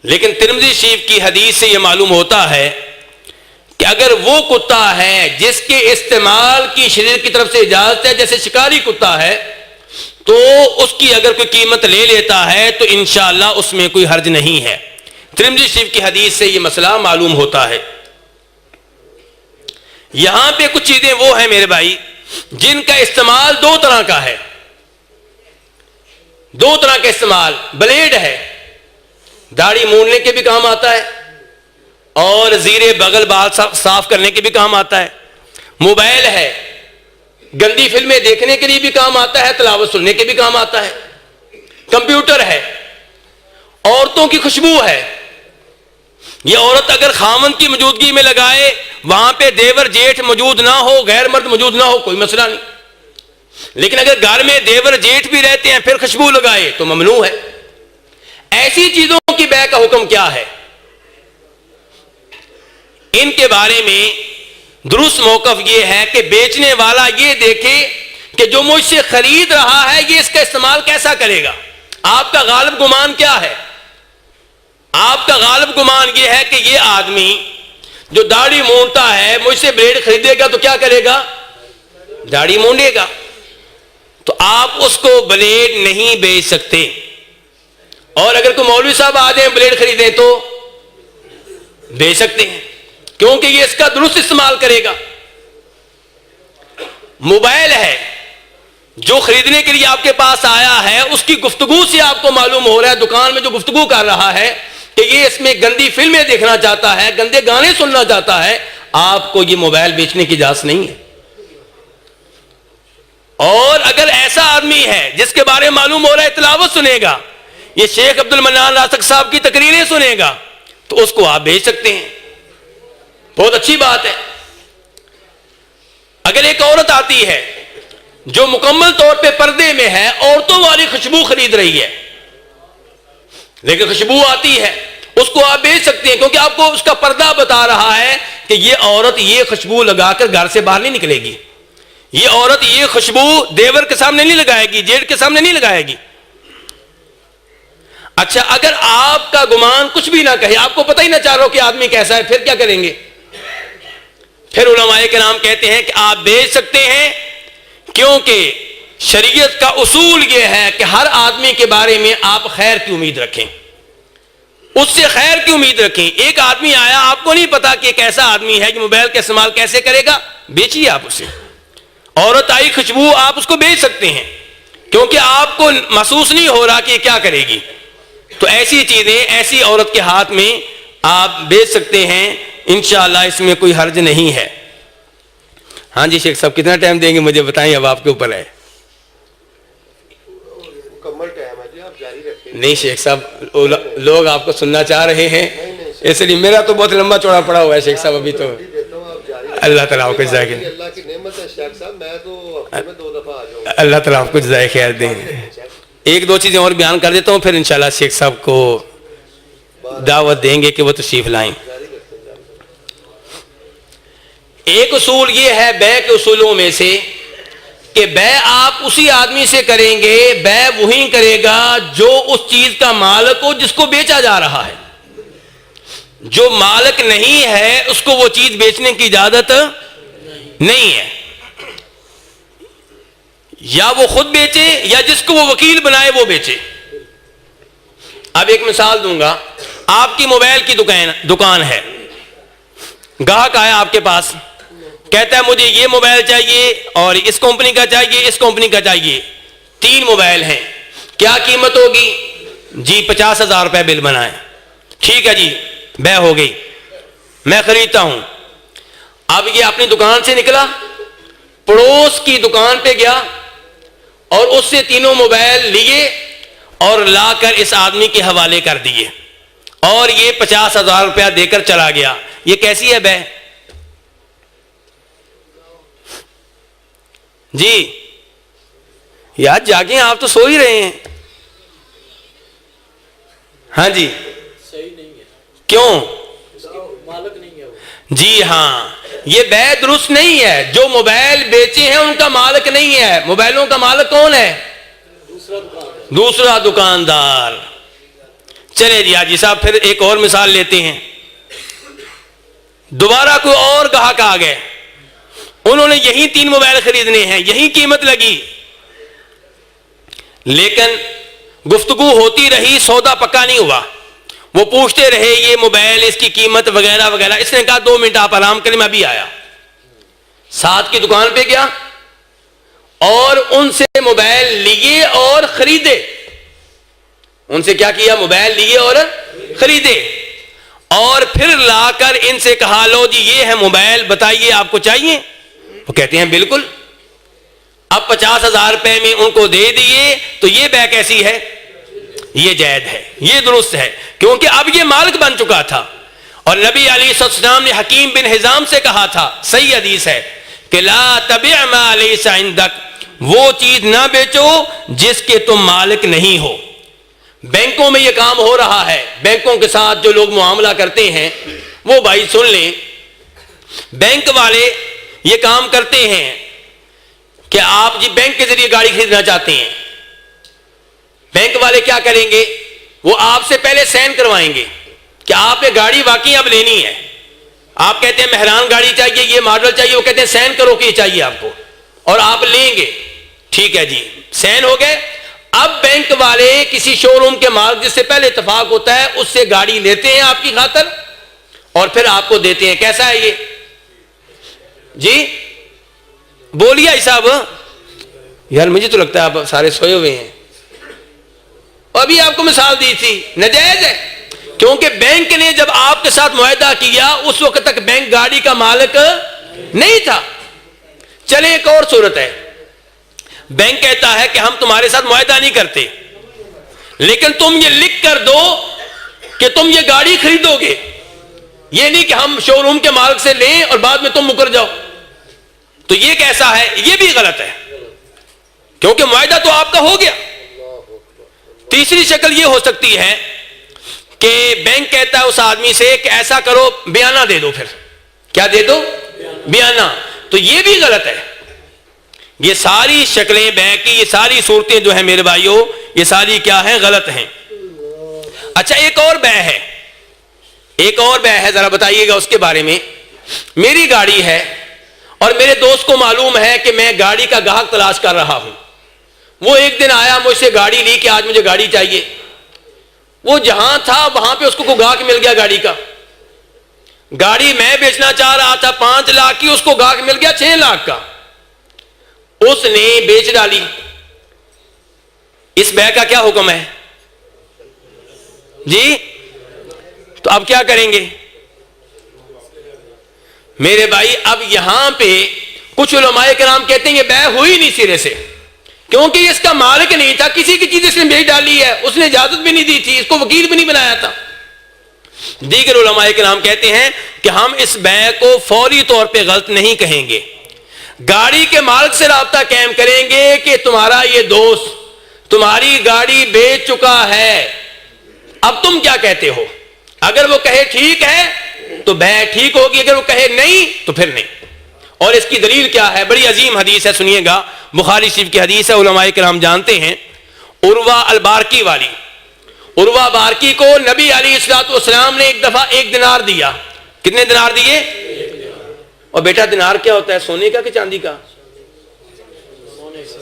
لیکن ترمذی شریف کی حدیث سے یہ معلوم ہوتا ہے کہ اگر وہ کتا ہے جس کے استعمال کی شریعت کی طرف سے اجازت ہے، جیسے شکاری کتا ہے، تو اس کی اگر کوئی قیمت لے لیتا ہے تو انشاءاللہ اس میں کوئی حرج نہیں ہے. ترمذی شریف کی حدیث سے یہ مسئلہ معلوم ہوتا ہے. یہاں پہ کچھ چیزیں وہ ہیں میرے بھائی جن کا استعمال 2 طرح کا ہے. 2 طرح کا استعمال. بلیڈ ہے، داڑھی موننے کے بھی کام آتا ہے اور زیر بغل بال صاف کرنے کے بھی کام آتا ہے. موبائل ہے، گندی فلمیں دیکھنے کے لیے بھی کام آتا ہے، تلاوت سننے کے بھی کام آتا ہے. کمپیوٹر ہے. عورتوں کی خوشبو ہے. یہ عورت اگر خاوند کی موجودگی میں لگائے، وہاں پہ دیور جیٹھ موجود نہ ہو، غیر مرد موجود نہ ہو، کوئی مسئلہ نہیں. لیکن اگر گھر میں دیور جیٹھ بھی رہتے ہیں پھر خوشبو لگائے تو ممنوع ہے. ایسی چیزوں کی بیع کا حکم کیا ہے؟ ان کے بارے میں درست موقف یہ ہے کہ بیچنے والا یہ دیکھے کہ جو مجھ سے خرید رہا ہے یہ اس کا استعمال کیسا کرے گا. آپ کا غالب گمان کیا ہے؟ آپ کا غالب گمان یہ ہے کہ یہ آدمی جو داڑھی مونڈتا ہے مجھ سے بلیڈ خریدے گا تو کیا کرے گا؟ داڑھی مونڈے گا. تو آپ اس کو بلیڈ نہیں بیچ سکتے. اور اگر کوئی مولوی صاحب آ جائیں بلیڈ خریدیں تو بیچ سکتے ہیں، کیونکہ یہ اس کا درست استعمال کرے گا. موبائل ہے، جو خریدنے کے لیے آپ کے پاس آیا ہے اس کی گفتگو سے آپ کو معلوم ہو رہا ہے، دکان میں جو گفتگو کر رہا ہے، کہ یہ اس میں گندی فلمیں دیکھنا چاہتا ہے، گندے گانے سننا چاہتا ہے. آپ کو یہ موبائل بیچنے کی اجازت نہیں ہے. اور اگر ایسا آدمی ہے جس کے بارے میں معلوم ہو رہا ہے تلاوت سنے گا، یہ شیخ عبد المنان راسک صاحب کی تقریریں سنے گا، تو اس کو آپ بیچ سکتے ہیں. بہت اچھی بات ہے. اگر ایک عورت آتی ہے جو مکمل طور پہ پردے میں ہے، عورتوں والی خوشبو خرید رہی ہے، لیکن خوشبو آتی ہے، اس کو آپ بیچ سکتے ہیں، کیونکہ آپ کو اس کا پردہ بتا رہا ہے کہ یہ عورت یہ خوشبو لگا کر گھر سے باہر نہیں نکلے گی، یہ عورت یہ خوشبو دیور کے سامنے نہیں لگائے گی، جیٹ کے سامنے نہیں لگائے گی۔ اچھا، اگر آپ کا گمان کچھ بھی نہ کہے، آپ کو پتہ ہی نہ چل رہا ہو کہ آدمی کیسا ہے، پھر کیا کریں گے؟ پھر علماء کرام کہتے ہیں کہ آپ بیچ سکتے ہیں، کیونکہ شریعت کا اصول یہ ہے کہ ہر آدمی کے بارے میں آپ خیر کی امید رکھیں، اس سے خیر کی امید رکھیں۔ ایک آدمی آیا، آپ کو نہیں پتا کہ کیسا آدمی ہے، کہ موبائل کا استعمال کیسے کرے گا، بیچیے آپ اسے۔ عورت آئی خوشبو، آپ اس کو بیچ سکتے ہیں، کیونکہ آپ کو محسوس نہیں ہو رہا کہ یہ کیا کرے گی۔ تو ایسی چیزیں ایسی عورت کے ہاتھ میں آپ بیچ سکتے ہیں، انشاءاللہ اس میں کوئی حرج نہیں ہے۔ ہاں جی شیخ صاحب، کتنا ٹائم دیں گے مجھے بتائیں، اب آپ کے اوپر ہے۔ مکمل ٹائم ہے جی، آپ جاری رکھیں۔ نہیں شیخ صاحب، لوگ آپ کو سننا چاہ رہے ہیں، اس لیے میرا تو بہت لمبا چوڑا پڑا ہوا ہے شیخ صاحب ابھی تو۔ اللہ تعالیٰ آپ کو جزائے خیر، اللہ کی نعمت ہے شیخ صاحب، میں تو ہفتے میں 2 دفعہ آ جاؤں گا۔ اللہ تعالیٰ آپ کو جزائے خیر دیں۔ ایک دو چیزیں اور بیان کر دیتا ہوں، پھر انشاءاللہ شیخ صاحب کو دعوت دیں گے کہ وہ تشریف لائیں۔ ایک اصول یہ ہے بیع کے اصولوں میں سے کہ بیع آپ اسی آدمی سے کریں گے، بیع وہی کرے گا جو اس چیز کا مالک ہو جس کو بیچا جا رہا ہے۔ جو مالک نہیں ہے اس کو وہ چیز بیچنے کی اجازت نہیں ہے، یا وہ خود بیچے یا جس کو وہ وکیل بنائے وہ بیچے۔ اب ایک مثال دوں گا، آپ کی موبائل کی دکان ہے، گاہک آیا آپ کے پاس، کہتا ہے مجھے یہ موبائل چاہیے اور اس کمپنی کا چاہیے، اس کمپنی کا چاہیے، 3 موبائل ہیں، کیا قیمت ہوگی؟ جی 50,000 روپے بل بنائیں۔ ٹھیک ہے جی، بیع ہو گئی، میں خریدتا ہوں۔ اب یہ اپنی دکان سے نکلا، پڑوس کی دکان پہ گیا اور اس سے 3 موبائل لیے اور لا کر اس آدمی کے حوالے کر دیے، اور یہ 50,000 روپیہ دے کر چلا گیا۔ یہ کیسی ہے بیع؟ جی یار جاگیں، آپ تو سو ہی رہے ہیں۔ ہاں جی، صحیح نہیں ہے، کیوں؟ اس کے مالک نہیں ہے وہ۔ جی ہاں، یہ بیع درست نہیں ہے۔ جو موبائل بیچے ہیں ان کا مالک نہیں ہے، موبائلوں کا مالک کون ہے؟ دوسرا دکاندار۔ چلے جی حاجی صاحب، پھر ایک اور مثال لیتے ہیں۔ دوبارہ کوئی اور گاہک آ گئے، انہوں نے یہی 3 موبائل خریدنے ہیں، یہی قیمت لگی، لیکن گفتگو ہوتی رہی، سودا پکا نہیں ہوا۔ وہ پوچھتے رہے یہ موبائل، اس کی قیمت وغیرہ وغیرہ۔ اس نے کہا 2 منٹ آپ آرام کریں، میں ابھی آیا۔ ساتھ کی دکان پہ گیا اور ان سے موبائل لیے اور خریدے۔ ان سے کیا کیا؟ موبائل لیے اور خریدے، اور پھر لا کر ان سے کہا لو جی یہ ہے موبائل، بتائیے آپ کو چاہیے؟ وہ کہتے ہیں بالکل۔ اب 50,000 روپے میں ان کو دے دیے، تو یہ بیع کیسی ہے؟ یہ جائز ہے، یہ درست ہے، کیونکہ اب یہ مالک بن چکا تھا۔ اور نبی علیہ السلام نے حکیم بن حزام سے کہا تھا، صحیح حدیث ہے، کہ لا تبع ما لیس عندک، وہ چیز نہ بیچو جس کے تم مالک نہیں ہو۔ بینکوں میں یہ کام ہو رہا ہے، بینکوں کے ساتھ جو لوگ معاملہ کرتے ہیں وہ بھائی سن لیں، بینک والے یہ کام کرتے ہیں کہ آپ جی بینک کے ذریعے گاڑی خریدنا چاہتے ہیں، بینک والے کیا کریں گے؟ وہ آپ سے پہلے سائن کروائیں گے کہ آپ نے گاڑی واقعی اب لینی ہے۔ آپ کہتے ہیں مہران گاڑی چاہیے، یہ ماڈل چاہیے، وہ کہتے ہیں سائن کرو کہ یہ چاہیے آپ کو، اور آپ لیں گے۔ ٹھیک ہے جی، سائن ہو گئے۔ اب بینک والے کسی شو روم کے مالک جس سے پہلے اتفاق ہوتا ہے اس سے گاڑی لیتے ہیں آپ کی خاطر، اور پھر آپ کو دیتے ہیں۔ کیسا ہے یہ؟ جی بولیے صاحب، یار مجھے تو لگتا ہے آپ سارے سوئے ہوئے ہیں۔ ابھی آپ کو مثال دی تھی، ناجائز ہے، کیونکہ بینک نے جب آپ کے ساتھ معاہدہ کیا اس وقت تک بینک گاڑی کا مالک نہیں تھا۔ چلے ایک اور صورت ہے، بینک کہتا ہے کہ ہم تمہارے ساتھ معاہدہ نہیں کرتے، لیکن تم یہ لکھ کر دو کہ تم یہ گاڑی خریدو گے، یہ نہیں کہ ہم شو روم کے مالک سے لیں اور بعد میں تم مکر جاؤ۔ تو یہ کیسا ہے؟ یہ بھی غلط ہے، کیونکہ معاہدہ تو آپ کا ہو گیا۔ تیسری شکل یہ ہو سکتی ہے کہ بینک کہتا ہے اس آدمی سے کہ ایسا کرو بیانہ دے دو، پھر کیا دے دو؟ بیانہ. تو یہ بھی غلط ہے. یہ ساری شکلیں بے کی، یہ ساری صورتیں جو ہیں میرے بھائیوں، یہ ساری کیا ہیں؟ غلط ہیں. اچھا ایک اور بے ہے، ایک اور بے ہے، ذرا بتائیے گا اس کے بارے میں. میری گاڑی ہے اور میرے دوست کو معلوم ہے کہ میں گاڑی کا گاہک تلاش کر رہا ہوں. وہ ایک دن آیا مجھ سے گاڑی لی کہ آج مجھے گاڑی چاہیے. وہ جہاں تھا وہاں پہ اس کو کوئی گاہک مل گیا گاڑی کا. گاڑی میں بیچنا چاہ رہا تھا 5 لاکھ کی، اس کو گاہک مل گیا 6 لاکھ کا. اس نے بیچ ڈالی. اس بے کا کیا حکم ہے جی؟ تو اب کیا کریں گے میرے بھائی؟ اب یہاں پہ کچھ علماء کرام کہتے ہیں یہ بے ہوئی نہیں سرے سے، کیونکہ اس کا مالک نہیں تھا، کسی کی چیز اس نے بیچ ڈالی ہے، اس نے اجازت بھی نہیں دی تھی، اس کو وکیل بھی نہیں بنایا تھا. دیگر علماء کرام کہتے ہیں کہ ہم اس بے کو فوری طور پہ غلط نہیں کہیں گے. گاڑی کے مالک سے رابطہ قائم کریں گے کہ تمہارا یہ دوست تمہاری گاڑی بیچ چکا ہے، اب تم کیا کہتے ہو؟ اگر وہ کہے ٹھیک ہے تو بے ٹھیک ہوگی، اگر وہ کہے نہیں تو پھر نہیں. اور اس کی دلیل کیا ہے؟ بڑی عظیم حدیث ہے، سنیے گا. بخاری شریف کی حدیث ہے، علماء کرام جانتے ہیں. عروہ البارکی والی، عروہ بارکی کو نبی علیہ الصلوۃ والسلام نے ایک دفعہ 1 دینار دیا. کتنے دینار دیے؟ اور بیٹا دینار کیا ہوتا ہے؟ سونے کا کہ چاندی کا؟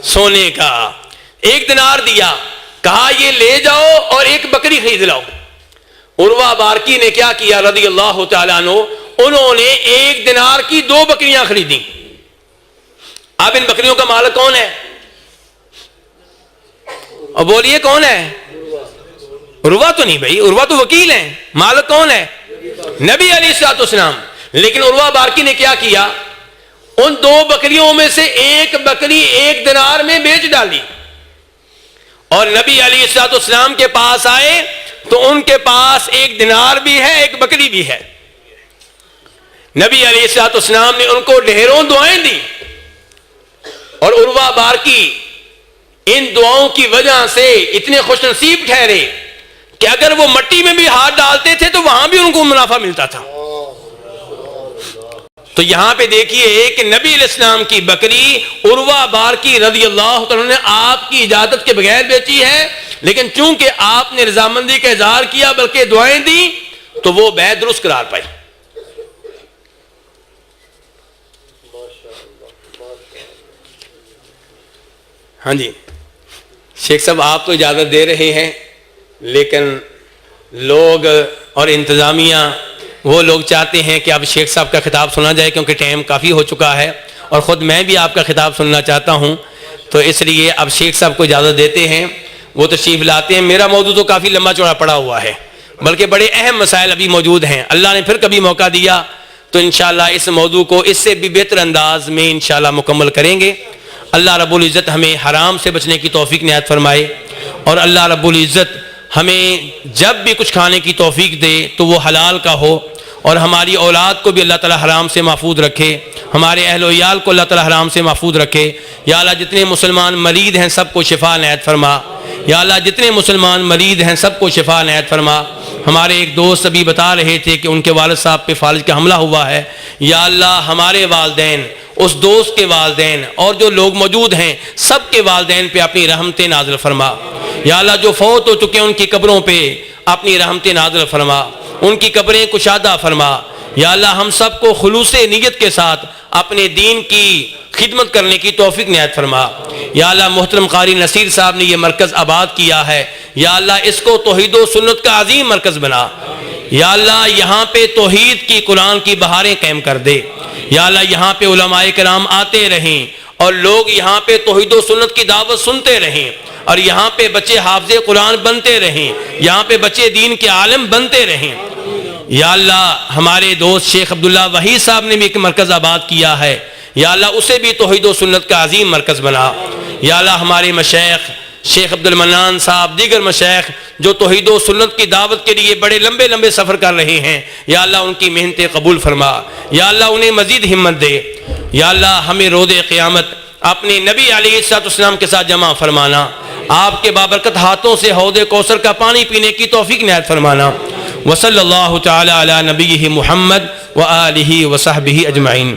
سونے کا. 1 دینار دیا، کہا یہ لے جاؤ اور ایک بکری خرید لاؤ. عروہ بارکی نے کیا کیا رضی اللہ تعالیٰ عنہ؟ انہوں نے 1 دینار کی 2 بکریاں خریدیں. اب ان بکریوں کا مالک کون ہے؟ اور بولیے کون ہے؟ عروہ تو نہیں بھائی، عروہ تو وکیل ہیں. مالک کون ہے؟ نبی علیہ الصلوۃ والسلام. لیکن عروہ بارکی نے کیا کیا؟ ان 2 بکریوں میں سے ایک بکری 1 دینار میں بیچ ڈالی. اور نبی علیہ الصلوۃ والسلام کے پاس آئے تو ان کے پاس 1 دینار بھی ہے، 1 بکری بھی ہے. نبی علیہ الصلوۃ والسلام نے ان کو ڈھیروں دعائیں دی. اور عروہ بارکی ان دعاؤں کی وجہ سے اتنے خوش نصیب ٹھہرے کہ اگر وہ مٹی میں بھی ہاتھ ڈالتے تھے تو وہاں بھی ان کو منافع ملتا تھا. تو یہاں پہ دیکھیے کہ نبی علیہ السلام کی بکری عروہ بارکی رضی اللہ تعالیٰ نے آپ کی اجازت کے بغیر بیچی ہے، لیکن چونکہ آپ نے رضامندی کا اظہار کیا بلکہ دعائیں دی تو وہ بے درست قرار پائی. ہاں جی شیخ صاحب آپ تو اجازت دے رہے ہیں، لیکن لوگ اور انتظامیہ وہ لوگ چاہتے ہیں کہ اب شیخ صاحب کا خطاب سنا جائے، کیونکہ ٹائم کافی ہو چکا ہے اور خود میں بھی آپ کا خطاب سننا چاہتا ہوں. تو اس لیے اب شیخ صاحب کو اجازت دیتے ہیں، وہ تشریف لاتے ہیں. میرا موضوع تو کافی لمبا چوڑا پڑا ہوا ہے، بلکہ بڑے اہم مسائل ابھی موجود ہیں. اللہ نے پھر کبھی موقع دیا تو انشاءاللہ اس موضوع کو اس سے بھی بہتر انداز میں انشاءاللہ مکمل کریں گے. اللہ رب العزت ہمیں حرام سے بچنے کی توفیق عنایت فرمائے، اور اللہ رب العزت ہمیں جب بھی کچھ کھانے کی توفیق دے تو وہ حلال کا ہو، اور ہماری اولاد کو بھی اللہ تعالی حرام سے محفوظ رکھے، ہمارے اہل و عیال کو اللہ تعالی حرام سے محفوظ رکھے. یا اللہ جتنے مسلمان مریض ہیں سب کو شفا عنایت فرما. یا اللہ جتنے مسلمان مریض ہیں سب کو شفا عنایت فرما. ہمارے ایک دوست ابھی بتا رہے تھے کہ ان کے والد صاحب پہ فالج کا حملہ ہوا ہے. یا اللہ ہمارے والدین، اس دوست کے والدین اور جو لوگ موجود ہیں سب کے والدین پہ اپنی رحمتیں نازل فرما. یا اللہ جو فوت ہو چکے ان کی قبروں پہ اپنی رحمتیں نازل فرما، ان کی قبریں کشادہ فرما. یا اللہ ہم سب کو خلوص نیت کے ساتھ اپنے دین کی خدمت کرنے کی توفیق عنایت فرما. یا اللہ محترم قاری نصیر صاحب نے یہ مرکز آباد کیا ہے، یا اللہ اس کو توحید و سنت کا عظیم مرکز بنا. یا اللہ یہاں پہ توحید کی قرآن کی بہاریں قائم کر دے. یا اللہ یہاں پہ علماء کرام آتے رہیں اور لوگ یہاں پہ توحید و سنت کی دعوت سنتے رہیں، اور یہاں پہ بچے حافظ قرآن بنتے رہیں، یہاں پہ بچے دین کے عالم بنتے رہیں. یا اللہ ہمارے دوست شیخ عبداللہ وحید صاحب نے بھی ایک مرکز آباد کیا ہے، یا اللہ اسے بھی توحید و سنت کا عظیم مرکز بنا. یا اللہ ہمارے مشائخ شیخ عبد المنان صاحب، دیگر مشائخ جو توحید و سنت کی دعوت کے لیے بڑے لمبے لمبے سفر کر رہے ہیں، یا اللہ ان کی محنتیں قبول فرما. یا اللہ انہیں مزید ہمت دے. یا اللہ ہمیں روز قیامت اپنے نبی علیہ الصلوۃ والسلام کے ساتھ جمع فرمانا. آپ کے بابرکت ہاتھوں سے حوض کوثر کا پانی پینے کی توفیق عنایت فرمانا. وصلی اللہ تعالی علی نبیہ محمد وآلہ وصحبہ اجمعین.